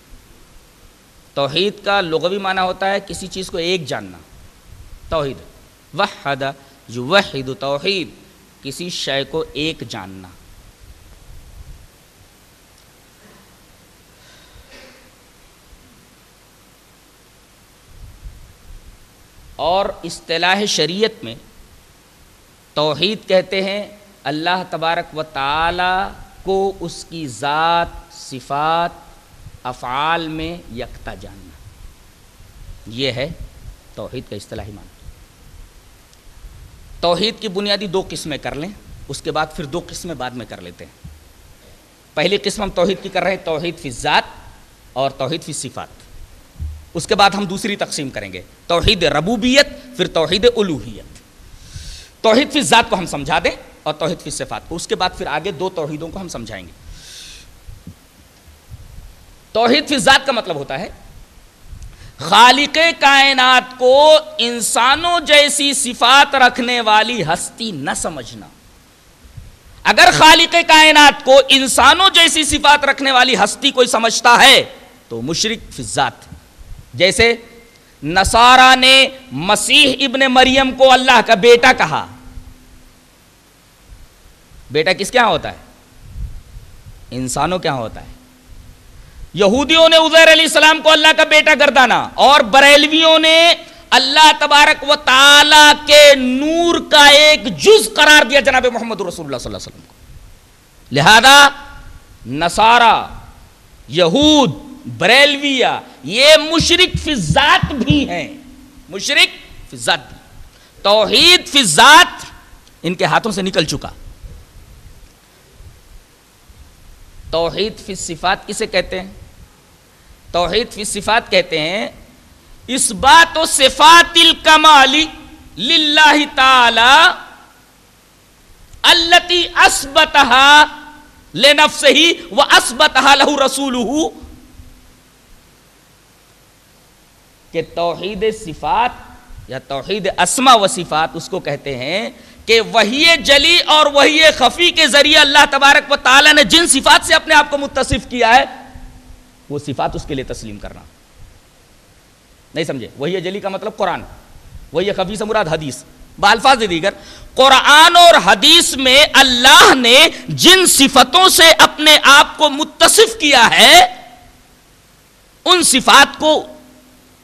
توحید کا لغوی معنی ہوتا ہے کسی چیز کو ایک جاننا. توحید وحد یوحد, توحید کسی شے کو ایک جاننا. اور اصطلاح شریعت میں توحید کہتے ہیں اللہ تبارک و تعالی کو اس کی ذات, صفات, افعال میں یکتا جاننا. یہ ہے توحید کا اصطلاحی معنی. توحید کی بنیادی دو قسمیں کر لیں, اس کے بعد پھر دو قسمیں بعد میں کر لیتے ہیں. پہلی قسم ہم توحید کی کر رہے ہیں توحید فی الذات اور توحید فی الصفات. اس کے بعد ہم دوسری تقسیم کریں گے توحید ربوبیت, پھر توحید الوہیت. توحید فی الذات کو ہم سمجھا دیں اور توحید فی الصفات کو, اس کے بعد پھر آگے دو توحیدوں کو ہم سمجھائیں گے. توحید فی الذات کا مطلب ہوتا ہے خالق کائنات کو انسانوں جیسی صفات رکھنے والی ہستی نہ سمجھنا. اگر خالق کائنات کو انسانوں جیسی صفات رکھنے والی ہستی کوئی سمجھتا ہے تو مشرک فی الذات. جیسے نصارہ نے مسیح ابن مریم کو اللہ کا بیٹا کہا. بیٹا کس کے ہاں ہوتا ہے؟ انسانوں کے ہاں ہوتا ہے. یہودیوں نے عزیر علیہ السلام کو اللہ کا بیٹا گردانا, اور بریلویوں نے اللہ تبارک و تعالی کے نور کا ایک جز قرار دیا جناب محمد رسول اللہ صلی اللہ علیہ وسلم کو. لہذا نصارہ, یہود, بریلویہ یہ مشرک فی الذات بھی ہیں. مشرک فی الذات بھی. توحید فی الذات ان کے ہاتھوں سے نکل چکا. توحید فی الصفات کسے کہتے ہیں؟ توحید فی الصفات کہتے ہیں اثبات و صفات الکمال للہ تعالی التی اثبتها لنفسہ و اثبتها لہ رسولہ. کہ توحید صفات یا توحید اسماء و صفات اس کو کہتے ہیں کہ وحی جلی اور وحی خفی کے ذریعے اللہ تبارک و تعالی نے جن صفات سے اپنے آپ کو متصف کیا ہے وہ صفات اس کے لیے تسلیم کرنا. نہیں سمجھے؟ وحی جلی کا مطلب قرآن, وحی خفی سے مراد حدیث. بالفاظ دیگر قرآن اور حدیث میں اللہ نے جن صفتوں سے اپنے آپ کو متصف کیا ہے ان صفات کو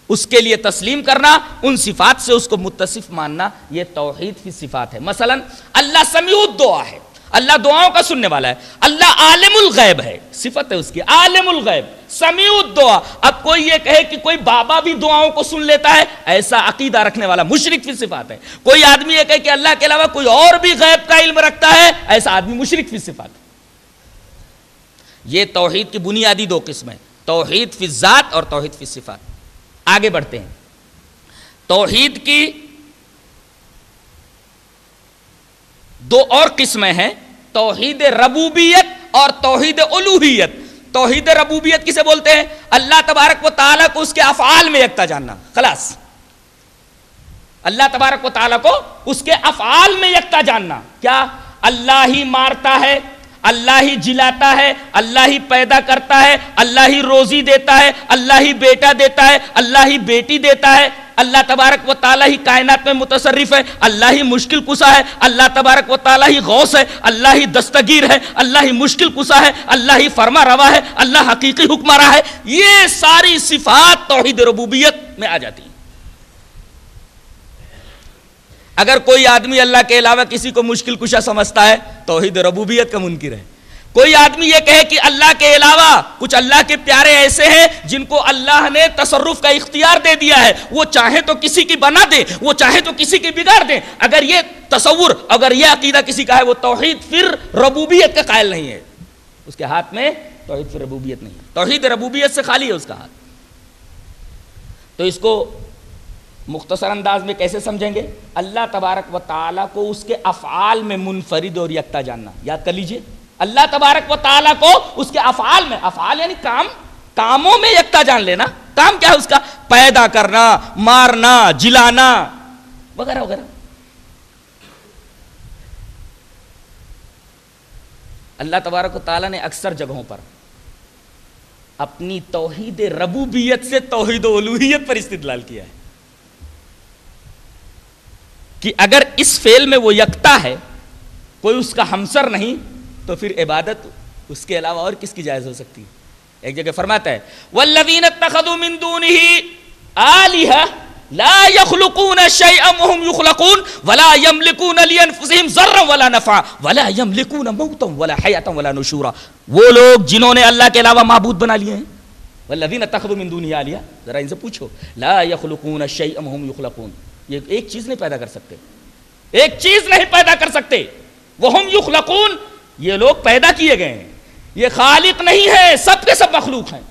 اس کے لیے تسلیم کرنا, ان صفات سے اس کو متصف ماننا, یہ توحید فی صفات ہے. مثلا اللہ سمیع الدعا ہے, اللہ دعاؤں کا سننے والا ہے. اللہ عالم الغیب ہے, صفت ہے اس کی عالم الغیب, سمیع الدعا. اب کوئی یہ کہے کہ کوئی بابا بھی دعاؤں کو سن لیتا ہے, ایسا عقیدہ رکھنے والا مشرک فی صفات ہے. کوئی آدمی یہ کہے کہ اللہ کے علاوہ کوئی اور بھی غیب کا علم رکھتا ہے, ایسا آدمی مشرک فی صفات ہے. یہ توحید کی بنیادی دو قسمیں, توحید فی الذات اور توحید فی صفات. آگے بڑھتے ہیں. توحید کی دو اور قسمیں ہیں, توحید ربوبیت اور توحید الوہیت. توحید ربوبیت کسے بولتے ہیں؟ اللہ تبارک و تعالیٰ کو اس کے افعال میں یکتا جاننا. خلاص اللہ تبارک و تعالیٰ کو اس کے افعال میں یکتا جاننا. کیا؟ اللہ ہی مارتا ہے، اللہ ہی جلاتا ہے، اللہ ہی پیدا کرتا ہے، اللہ ہی روزی دیتا ہے، اللہ ہی بیٹا دیتا ہے، اللہ ہی بیٹی دیتا ہے. اللہ تبارک و تعالیٰ ہی کائنات میں متصرف ہے، اللہ ہی مشکل کشا ہے، اللہ تبارک و تعالیٰ ہی غوث ہے، اللہ ہی دستگیر ہے، اللہ ہی مشکل کشا ہے، اللہ ہی فرما روا ہے، اللہ حقیقی حکمراں ہے. یہ ساری صفات توحید ربوبیت میں آ جاتی ہیں. اگر کوئی آدمی اللہ کے علاوہ کسی کو مشکل کشا سمجھتا ہے توحید ربوبیت کا منکر ہے. کوئی آدمی یہ کہے کہ اللہ کے علاوہ کچھ اللہ کے پیارے ایسے ہیں جن کو اللہ نے تصرف کا اختیار دے دیا ہے، وہ چاہے تو کسی کی بنا دے، وہ چاہے تو کسی کی بگاڑ دے. اگر یہ تصور، اگر یہ عقیدہ کسی کا ہے، وہ توحید پھر ربوبیت کا قائل نہیں ہے. اس کے ہاتھ میں توحید پھر ربوبیت نہیں ہے، توحید ربوبیت سے خالی ہے اس کا ہاتھ. تو اس کو مختصر انداز میں کیسے سمجھیں گے؟ اللہ تبارک و تعالیٰ کو اس کے افعال میں منفرد اور یکتا جاننا. یاد کر لیجئے، اللہ تبارک و تعالیٰ کو اس کے افعال میں، افعال یعنی کام، کاموں میں یکتا جان لینا. کام کیا ہے اس کا؟ پیدا کرنا، مارنا، جلانا وغیرہ وغیرہ. اللہ تبارک و تعالیٰ نے اکثر جگہوں پر اپنی توحید ربوبیت سے توحید الوہیت پر استدلال کیا ہے کہ اگر اس فعل میں وہ یکتا ہے، کوئی اس کا ہمسر نہیں، تو پھر عبادت اس کے علاوہ اور کس کی جائز ہو سکتی ہے؟ ایک جگہ فرماتا ہے والذین اتخذوا من دونه آلہہ لا يخلقون شیئا وهم يخلقون ولا يملكون لانفسهم ضرا ولا نفعا ولا يملكون موتا ولا حیاتا ولا نشورا. وہ لوگ جنہوں نے اللہ کے علاوہ معبود بنا لیے ہیں، والذین اتخذوا من دونه آلہہ، ذرا ان سے پوچھو، لا يخلقون شیئا وهم يخلقون، یہ ایک چیز نہیں پیدا کر سکتے، ایک چیز نہیں پیدا کر سکتے. وهم يخلقون، یہ لوگ پیدا کیے گئے ہیں، یہ خالق نہیں ہے، سب کے سب مخلوق ہیں.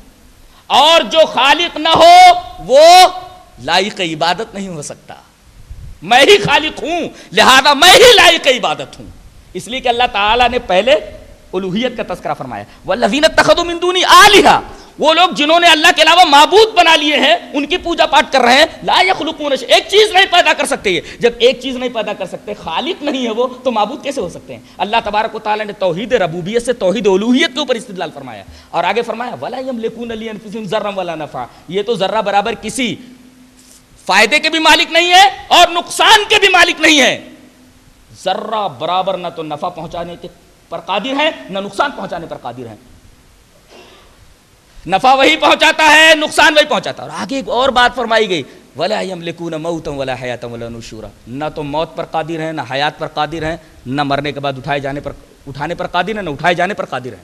اور جو خالق نہ ہو وہ لائق عبادت نہیں ہو سکتا. میں ہی خالق ہوں، لہذا میں ہی لائق عبادت ہوں. اس لیے کہ اللہ تعالیٰ نے پہلے الوہیت کا تذکرہ فرمایا. والذین اتخذوا من دونی آلہہ، وہ لوگ جنہوں نے اللہ کے علاوہ معبود بنا لیے ہیں، ان کی پوجا پاٹ کر رہے ہیں. لا یخلقون، ایک چیز نہیں پیدا کر سکتے. یہ جب ایک چیز نہیں پیدا کر سکتے، خالق نہیں ہے وہ، تو معبود کیسے ہو سکتے ہیں؟ اللہ تبارک و تعالیٰ نے توحید ربوبیت سے توحید الوہیت کے اوپر استدلال فرمایا. اور آگے فرمایا ولا یملکون لانفسہم ضرا ولا نفعا، یہ تو ذرہ برابر کسی فائدے کے بھی مالک نہیں ہے اور نقصان کے بھی مالک نہیں ہے. ذرہ برابر نہ تو نفع پہنچانے کے پر قادر ہیں، نہ نقصان پہنچانے پر قادر ہیں. نفع وہی پہنچاتا ہے، نقصان وہی پہنچاتا ہے. اور آگے ایک اور بات فرمائی گئی ولا یملکون موتا ولا حیاتا ولا نشورا، نہ تو موت پر قادر ہیں، نہ حیات پر قادر ہیں، نہ مرنے کے بعد اٹھانے پر قادر ہیں، نہ اٹھائے جانے پر قادر ہیں.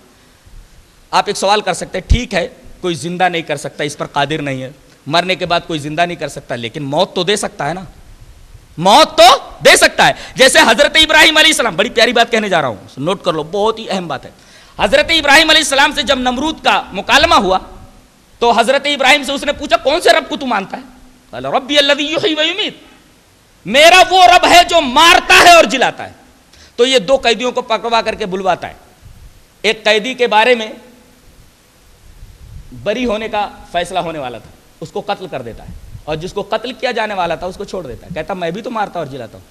آپ ایک سوال کر سکتے ہیں، ٹھیک ہے کوئی زندہ نہیں کر سکتا، اس پر قادر نہیں ہے، مرنے کے بعد کوئی زندہ نہیں کر سکتا، لیکن موت تو دے سکتا ہے نا، موت تو دے سکتا ہے. جیسے حضرت ابراہیم علیہ السلام، بڑی پیاری بات کہنے جا رہا ہوں، نوٹ کر لو، بہت ہی اہم بات ہے. حضرت ابراہیم علیہ السلام سے جب نمرود کا مکالمہ ہوا تو حضرت ابراہیم سے اس نے پوچھا کون سے رب کو تو مانتا ہے؟ قال ربی الذی یحیی و یمیت، میرا وہ رب ہے جو مارتا ہے اور جلاتا ہے. تو یہ دو قیدیوں کو پکڑوا کر کے بلواتا ہے. ایک قیدی کے بارے میں بری ہونے کا فیصلہ ہونے والا تھا، اس کو قتل کر دیتا ہے، اور جس کو قتل کیا جانے والا تھا اس کو چھوڑ دیتا ہے، کہتا میں بھی تو مارتا اور جلاتا ہوں.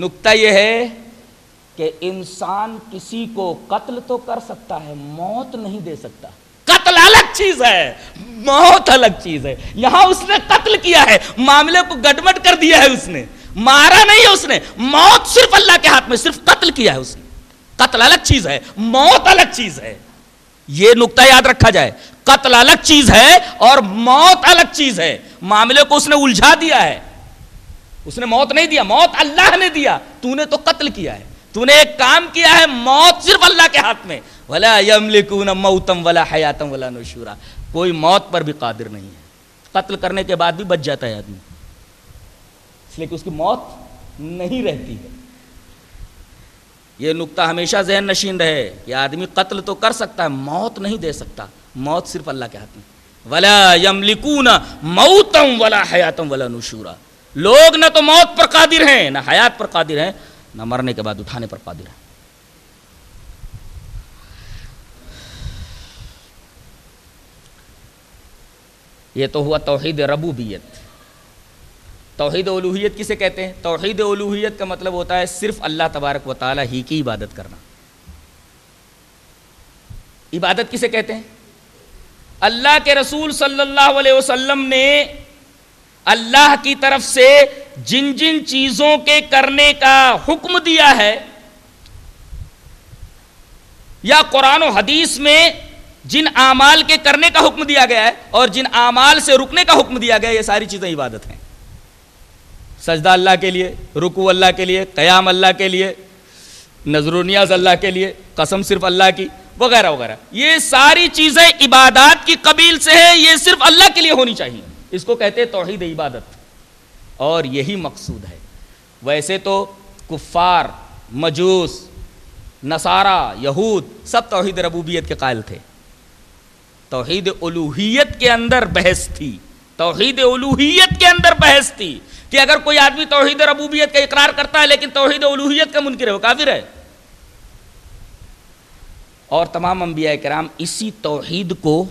نکتہ یہ ہے کہ انسان کسی کو قتل تو کر سکتا ہے، موت نہیں دے سکتا. قتل الگ چیز ہے، موت الگ چیز ہے. یہاں اس نے قتل کیا ہے، معاملے کو گڈمٹ کر دیا ہے، اس نے مارا نہیں ہے، اس نے موت صرف اللہ کے ہاتھ میں، صرف قتل کیا ہے اس نے. قتل الگ چیز ہے، موت الگ چیز ہے. یہ نکتہ یاد رکھا جائے، قتل الگ چیز ہے اور موت الگ چیز ہے. معاملے کو اس نے الجھا دیا ہے، اس نے موت نہیں دیا، موت اللہ نے دیا، تو نے تو قتل کیا ہے، تو نے ایک کام کیا ہے، موت صرف اللہ کے ہاتھ میں. ولا یملکون موتا ولا حیاتا ولا نشورا، کوئی موت پر بھی قادر نہیں ہے. قتل کرنے کے بعد بھی بچ جاتا ہے آدمی، اس لیے کہ اس کی موت نہیں رہتی ہے. یہ نکتہ ہمیشہ ذہن نشین رہے کہ آدمی قتل تو کر سکتا ہے، موت نہیں دے سکتا، موت صرف اللہ کے ہاتھ میں. ولا یملکون موتا ولا حیاتا ولا نشورا، لوگ نہ تو موت پر قادر ہیں، نہ حیات پر قادر ہیں، نہ مرنے کے بعد اٹھانے پر قادر ہیں. یہ تو ہوا توحید ربوبیت۔ توحید الوہیت کسے کہتے ہیں؟ توحید الوہیت کا مطلب ہوتا ہے صرف اللہ تبارک و تعالیٰ ہی کی عبادت کرنا۔ عبادت کسے کہتے ہیں؟ اللہ کے رسول صلی اللہ علیہ وسلم نے اللہ کی طرف سے جن جن چیزوں کے کرنے کا حکم دیا ہے، یا قرآن و حدیث میں جن اعمال کے کرنے کا حکم دیا گیا ہے اور جن اعمال سے رکنے کا حکم دیا گیا ہے، یہ ساری چیزیں عبادت ہیں۔ سجدہ اللہ کے لیے، رکوع اللہ کے لیے، قیام اللہ کے لیے، نذر و نیاز اللہ کے لیے، قسم صرف اللہ کی، وغیرہ وغیرہ، یہ ساری چیزیں عبادات کی قبیل سے ہیں، یہ صرف اللہ کے لیے ہونی چاہیے۔ اس کو کہتے ہیں توحید عبادت، اور یہی مقصود ہے۔ ویسے تو کفار، مجوس، نصارہ، یہود سب توحید ربوبیت کے قائل تھے۔ توحید الوہیت کے اندر بحث تھی، توحید الوہیت کے اندر بحث تھی کہ اگر کوئی آدمی توحید ربوبیت کا اقرار کرتا ہے لیکن توحید الوہیت کا منکر ہے، وہ کافر ہے۔ اور تمام انبیاء کرام اسی توحید کو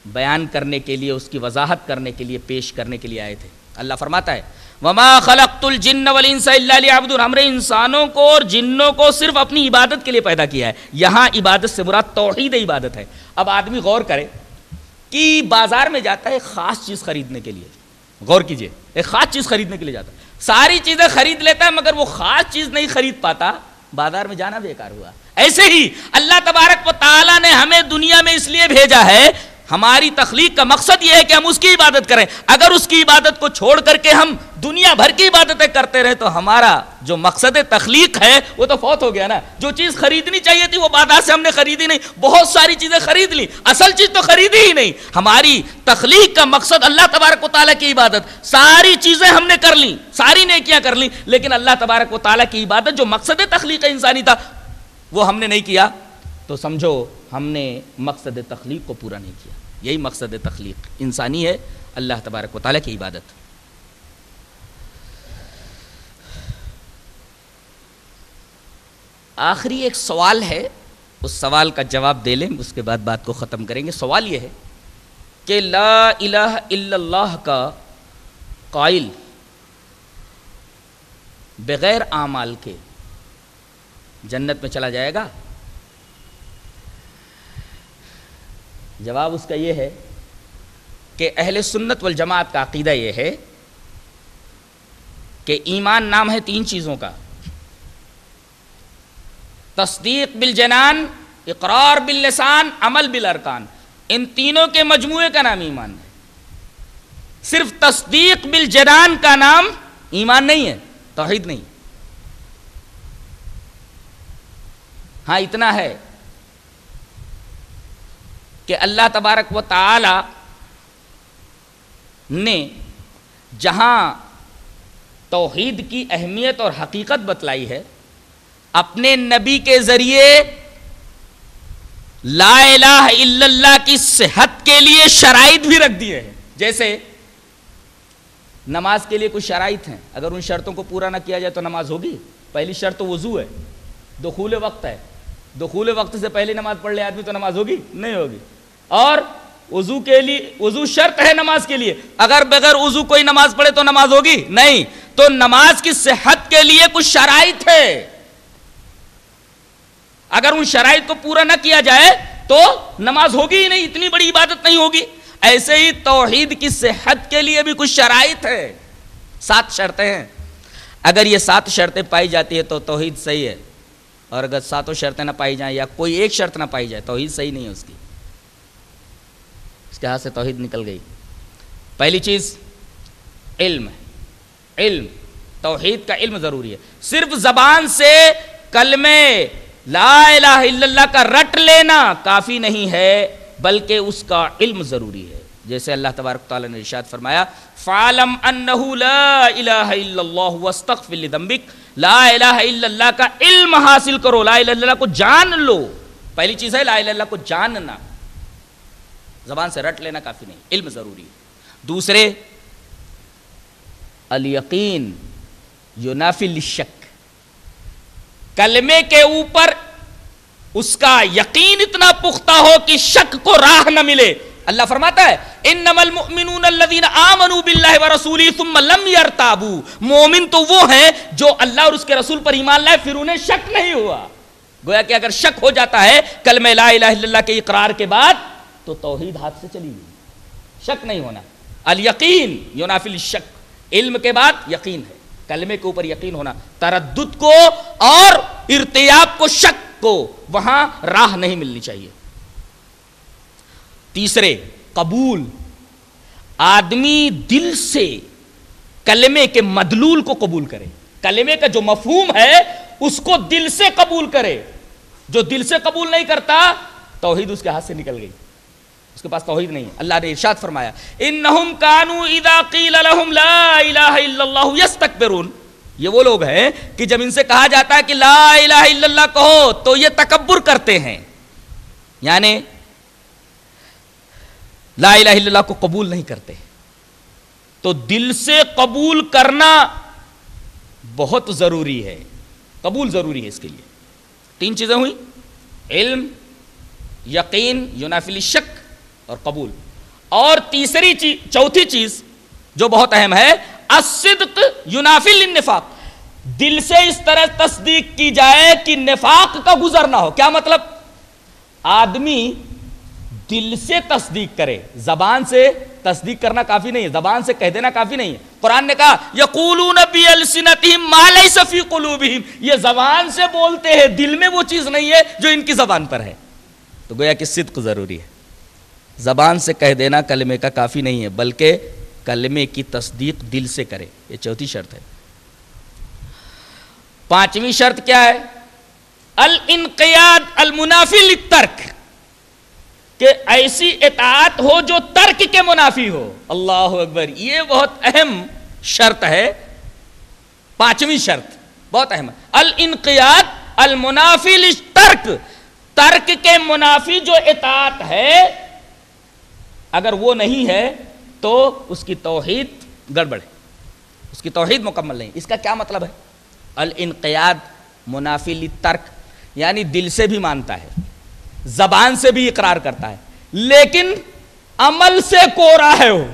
بیان کرنے کے لیے، اس کی وضاحت کرنے کے لیے، پیش کرنے کے لیے آئے تھے۔ اللہ فرماتا ہے وَمَا خَلَقْتُ الْجِنَّ وَالْإِنسَ إِلَّا لِيَعْبُدُونِ، ہم نے انسانوں کو اور جنوں کو صرف اپنی عبادت کے لیے پیدا کیا ہے۔ یہاں عبادت سے مراد توحید عبادت ہے۔ اب آدمی غور کرے کہ بازار میں جاتا ہے ایک خاص چیز خریدنے کے لیے، غور کیجئے، ایک خاص چیز خریدنے کے لیے جاتا ہے، ساری چیزیں خرید لیتا ہے مگر وہ خاص چیز نہیں خرید پاتا، بازار میں جانا بیکار ہوا۔ ایسے ہی اللہ تبارک و تعالیٰ نے ہمیں دنیا میں اس لیے بھیجا ہے، ہماری تخلیق کا مقصد یہ ہے کہ ہم اس کی عبادت کریں۔ اگر اس کی عبادت کو چھوڑ کر کے ہم دنیا بھر کی عبادتیں کرتے رہے تو ہمارا جو مقصد تخلیق ہے وہ تو فوت ہو گیا نا۔ جو چیز خریدنی چاہیے تھی وہ بازار سے ہم نے خریدی نہیں، بہت ساری چیزیں خرید لی، اصل چیز تو خریدی ہی نہیں۔ ہماری تخلیق کا مقصد اللہ تبارک و تعالیٰ کی عبادت، ساری چیزیں ہم نے کر لیں، ساری نیکیاں کر لیں، لیکن اللہ تبارک و تعالیٰ کی عبادت جو مقصد تخلیق انسانی تھا وہ ہم نے نہیں کیا، تو سمجھو ہم نے مقصد تخلیق کو پورا نہیں کیا۔ یہی مقصد تخلیق انسانی ہے، اللہ تبارک و تعالیٰ کی عبادت۔ آخری ایک سوال ہے، اس سوال کا جواب دے لیں، اس کے بعد بات کو ختم کریں گے۔ سوال یہ ہے کہ لا الہ الا اللہ کا قائل بغیر اعمال کے جنت میں چلا جائے گا؟ جواب اس کا یہ ہے کہ اہل سنت والجماعت کا عقیدہ یہ ہے کہ ایمان نام ہے تین چیزوں کا: تصدیق بالجنان، اقرار باللسان، عمل بالارکان۔ ان تینوں کے مجموعے کا نام ایمان ہے۔ صرف تصدیق بالجنان کا نام ایمان نہیں ہے، توحید نہیں۔ ہاں اتنا ہے کہ اللہ تبارک و تعالی نے جہاں توحید کی اہمیت اور حقیقت بتلائی ہے، اپنے نبی کے ذریعے لا الہ الا اللہ کی صحت کے لیے شرائط بھی رکھ دیے ہیں۔ جیسے نماز کے لیے کچھ شرائط ہیں، اگر ان شرطوں کو پورا نہ کیا جائے تو نماز ہوگی۔ پہلی شرط تو وضو ہے، دخول وقت ہے، دخول وقت سے پہلے نماز پڑھ لے آدمی تو نماز ہوگی نہیں ہوگی۔ اور وضو کے لیے، وضو شرط ہے نماز کے لیے، اگر بغیر وضو کوئی نماز پڑھے تو نماز ہوگی نہیں۔ تو نماز کی صحت کے لیے کچھ شرائط ہے، اگر ان شرائط کو پورا نہ کیا جائے تو نماز ہوگی ہی نہیں، اتنی بڑی عبادت نہیں ہوگی۔ ایسے ہی توحید کی صحت کے لیے بھی کچھ شرائط ہے، 7 شرطیں ہیں۔ اگر یہ 7 شرطیں پائی جاتی ہے تو توحید صحیح ہے، اور اگر 7 شرطیں نہ پائی جائیں یا کوئی ایک شرط نہ پائی جائے توحید صحیح نہیں ہے اس کی، اس کے ہاتھ سے توحید نکل گئی۔ پہلی چیز علم ہے، علم، توحید کا علم ضروری ہے۔ صرف زبان سے کلمے لا الہ الا اللہ کا رٹ لینا کافی نہیں ہے، بلکہ اس کا علم ضروری ہے۔ جیسے اللہ تبارک تعالیٰ نے ارشاد فرمایا فَعْلَمْ أَنَّهُ لَا إِلَهَ إِلَّا اللَّهُ وَاسْتَغْفِرْ لِذَنبِكَ، لا الہ الا اللہ کا علم حاصل کرو، لا الہ الا اللہ کو جان لو۔ پہلی چیز ہے لا الہ الا اللہ کو جاننا، زبان سے رٹ لینا کافی نہیں، علم ضروری ہے۔ دوسرے الیقین ینافی الشک، کلمے کے اوپر اس کا یقین اتنا پختہ ہو کہ شک کو راہ نہ ملے۔ اللہ فرماتا ہے انما المؤمنون الذین آمنوا باللہ ورسولہ ثم لم یرتابوا، مومن تو وہ ہیں جو اللہ اور اس کے رسول پر ایمان لائے پھر انہیں شک نہیں ہوا. گویا کہ اگر شک ہو جاتا ہے کلمہ لا الہ الا اللہ کے اقرار کے بعد تو توحید ہاتھ سے چلی گئی. شک نہیں ہونا. الیقین ینافی الشک، علم کے بعد یقین ہے، کلمے کے اوپر یقین ہونا. تردد کو اور ارتیاب کو، شک کو وہاں راہ نہیں ملنی چاہیے. تیسرے، قبول. آدمی دل سے کلمے کے مدلول کو قبول کرے، کلمے کا جو مفہوم ہے اس کو دل سے قبول کرے. جو دل سے قبول نہیں کرتا توحید اس کے ہاتھ سے نکل گئی، اس کے پاس توحید نہیں ہے. اللہ نے ارشاد فرمایا انہم کانوا اذا قیل لهم لا الہ الا اللہ یستکبرون. یہ وہ لوگ ہیں کہ جب ان سے کہا جاتا ہے کہ لا الہ الا اللہ کہو تو یہ تکبر کرتے ہیں، یعنی لا الہ الا اللہ کو قبول نہیں کرتے. تو دل سے قبول کرنا بہت ضروری ہے، قبول ضروری ہے. اس کے لیے 3 چیزیں ہوئی، علم، یقین ینافی الشک اور قبول. اور تیسری چیز، چوتھی چیز جو بہت اہم ہے، الصدق ینافی النفاق. دل سے اس طرح تصدیق کی جائے کہ نفاق کا گزر نہ ہو. کیا مطلب؟ آدمی دل سے تصدیق کرے، زبان سے تصدیق کرنا کافی نہیں ہے، زبان سے کہہ دینا کافی نہیں ہے. قرآن نے کہا یقولون بِأَلْسِنَتِهِمْ مَا لَيْسَ فِي قُلُوبِهِمْ، یہ زبان سے بولتے ہیں، دل میں وہ چیز نہیں ہے جو ان کی زبان پر ہے. تو گویا کہ صدق ضروری ہے. زبان سے کہہ دینا کلمے کا کافی نہیں ہے، بلکہ کلمے کی تصدیق دل سے کرے. یہ چوتھی شرط ہے. 5ویں شرط کیا ہے؟ الانقیاد المنافی للترک، کہ ایسی اطاعت ہو جو ترک کے منافی ہو. اللہ اکبر، یہ بہت اہم شرط ہے. 5ویں شرط بہت اہم ہے، الانقیاد المنافی للترک. ترک کے منافی جو اطاعت ہے اگر وہ نہیں ہے تو اس کی توحید گڑبڑ ہے، اس کی توحید مکمل نہیں. اس کا کیا مطلب ہے؟ الانقیاد منافی للترک، یعنی دل سے بھی مانتا ہے، زبان سے بھی اقرار کرتا ہے، لیکن عمل سے کوڑا ہے، وہ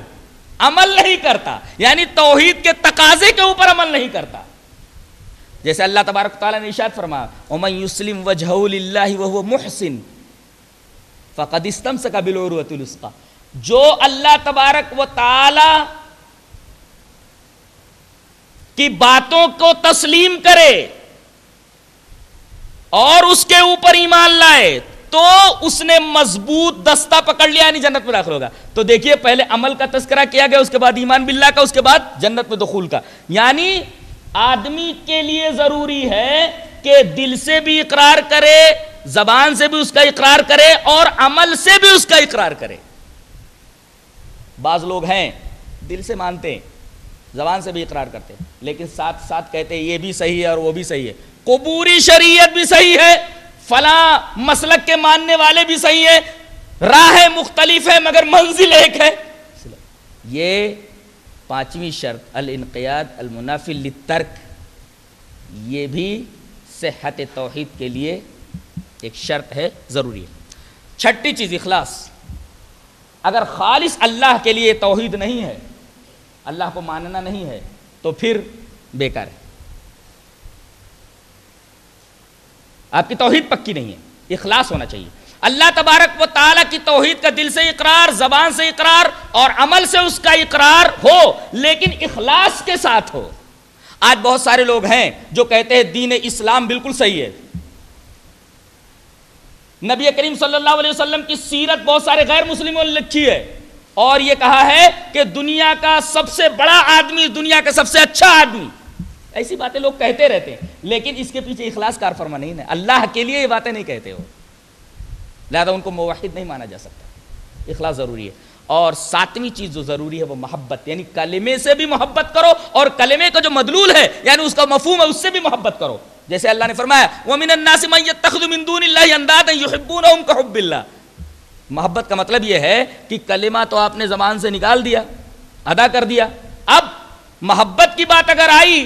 عمل نہیں کرتا، یعنی توحید کے تقاضے کے اوپر عمل نہیں کرتا. جیسے اللہ تبارک تعالیٰ نے ارشاد فرمایا وَمَن يُسْلِمْ وَجْهَهُ لِلَّهِ وَهُوَ مُحْسِنٌ فَقَدِ اسْتَمْسَكَ بِالْعُرْوَةِ الْوُثْقَىٰ. جو اللہ تبارک و تعالیٰ کی باتوں کو تسلیم کرے اور اس کے اوپر ایمان لائے تو اس نے مضبوط دستہ پکڑ لیا، یعنی جنت میں داخل ہوگا. تو دیکھیے پہلے عمل کا تذکرہ کیا گیا، اس کے بعد ایمان باللہ کا، اس کے بعد جنت میں دخول کا. یعنی آدمی کے لیے ضروری ہے کہ دل سے بھی اقرار کرے، زبان سے بھی اس کا اقرار کرے اور عمل سے بھی اس کا اقرار کرے. بعض لوگ ہیں دل سے مانتے ہیں، زبان سے بھی اقرار کرتے ہیں، لیکن ساتھ ساتھ کہتے ہیں یہ بھی صحیح ہے اور وہ بھی صحیح ہے، قبوری شریعت بھی صحیح ہے، فلاں مسلک کے ماننے والے بھی صحیح ہے، راہیں مختلف ہے مگر منزل ایک ہے. یہ 5ویں شرط الانقیاد المنافی للترک، یہ بھی صحت توحید کے لیے ایک شرط ہے، ضروری ہے. 6ٹھی چیز اخلاص. اگر خالص اللہ کے لیے توحید نہیں ہے، اللہ کو ماننا نہیں ہے تو پھر بیکار ہے، آپ کی توحید پکی نہیں ہے. اخلاص ہونا چاہیے. اللہ تبارک و تعالیٰ کی توحید کا دل سے اقرار، زبان سے اقرار اور عمل سے اس کا اقرار ہو، لیکن اخلاص کے ساتھ ہو. آج بہت سارے لوگ ہیں جو کہتے ہیں دین اسلام بالکل صحیح ہے، نبی کریم صلی اللہ علیہ وسلم کی سیرت بہت سارے غیر مسلموں نے لکھی ہے اور یہ کہا ہے کہ دنیا کا سب سے بڑا آدمی، دنیا کا سب سے اچھا آدمی. ایسی باتیں لوگ کہتے رہتے ہیں لیکن اس کے پیچھے اخلاص کار فرما نہیں ہے. اللہ کے لیے یہ باتیں نہیں کہتے ہو، لہذا ان کو موحد نہیں مانا جا سکتا. اخلاص ضروری ہے. اور 7ویں چیز جو ضروری ہے وہ محبت، یعنی کلمے سے بھی محبت کرو اور کلمے کا جو مدلول ہے یعنی اس کا مفہوم ہے اس سے بھی محبت کرو. جیسے اللہ نے فرمایا وَمِنَ النَّاسِ مَن يَتَّخِذُ مِن دُونِ اللَّهِ أَندَادًا يُحِبُّونَهُمْ كَحُبِّ اللَّهِ. محبت کا مطلب یہ ہے کہ کلمہ تو آپ نے زبان سے نکال دیا، ادا کر دیا، اب محبت کی بات اگر آئی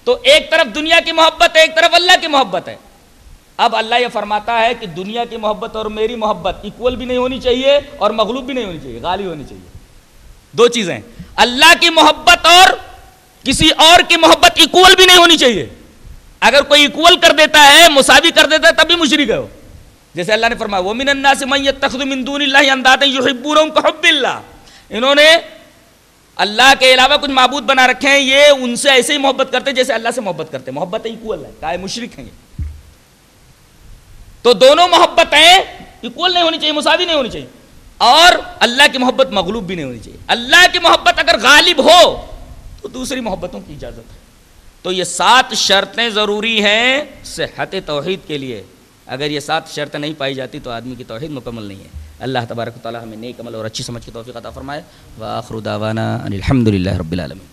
تو ایک طرف دنیا کی محبت ہے، ایک طرف اللہ کی محبت ہے. اب اللہ یہ فرماتا ہے کہ دنیا کی محبت اور میری محبت ایکول بھی نہیں ہونی چاہیے اور مغلوب بھی نہیں ہونی چاہیے، غالب ہونی چاہیے. دو چیزیں، اللہ کی محبت اور کسی اور کی محبت ایکول بھی نہیں ہونی چاہیے. اگر کوئی ایکول کر دیتا ہے، مساوی کر دیتا ہے، تب بھی مشرک ہے وہ. جیسے اللہ نے فرمایا وَمِنَ النَّاسِ مَن يَتَّخِذُ مِن دُونِ اللَّهِ أَندَادًا يُحِبُّونَهُمْ كَحُبِّ اللَّهِ. انہوں نے اللہ کے علاوہ کچھ معبود بنا رکھے ہیں، یہ ان سے ایسے ہی محبت کرتے جیسے اللہ سے محبت کرتے. محبت ایکول ہے، کہا ہے مشرک ہیں یہ. تو دونوں محبتیں ایکول نہیں ہونی چاہیے، مساوی نہیں ہونی چاہیے. اور اللہ کی محبت مغلوب بھی نہیں ہونی چاہیے. اللہ کی محبت اگر غالب ہو تو دوسری محبتوں کی اجازت ہے. تو یہ 7 شرطیں ضروری ہیں صحت توحید کے لیے. اگر یہ 7 شرطیں نہیں پائی جاتی تو آدمی کی توحید مکمل نہیں ہے. اللہ تبارک و تعالی ہمیں نیک عمل اور اچھی سمجھ کی توفیق عطا فرمائے. وآخر دعوانا ان الحمد للہ رب العالمین.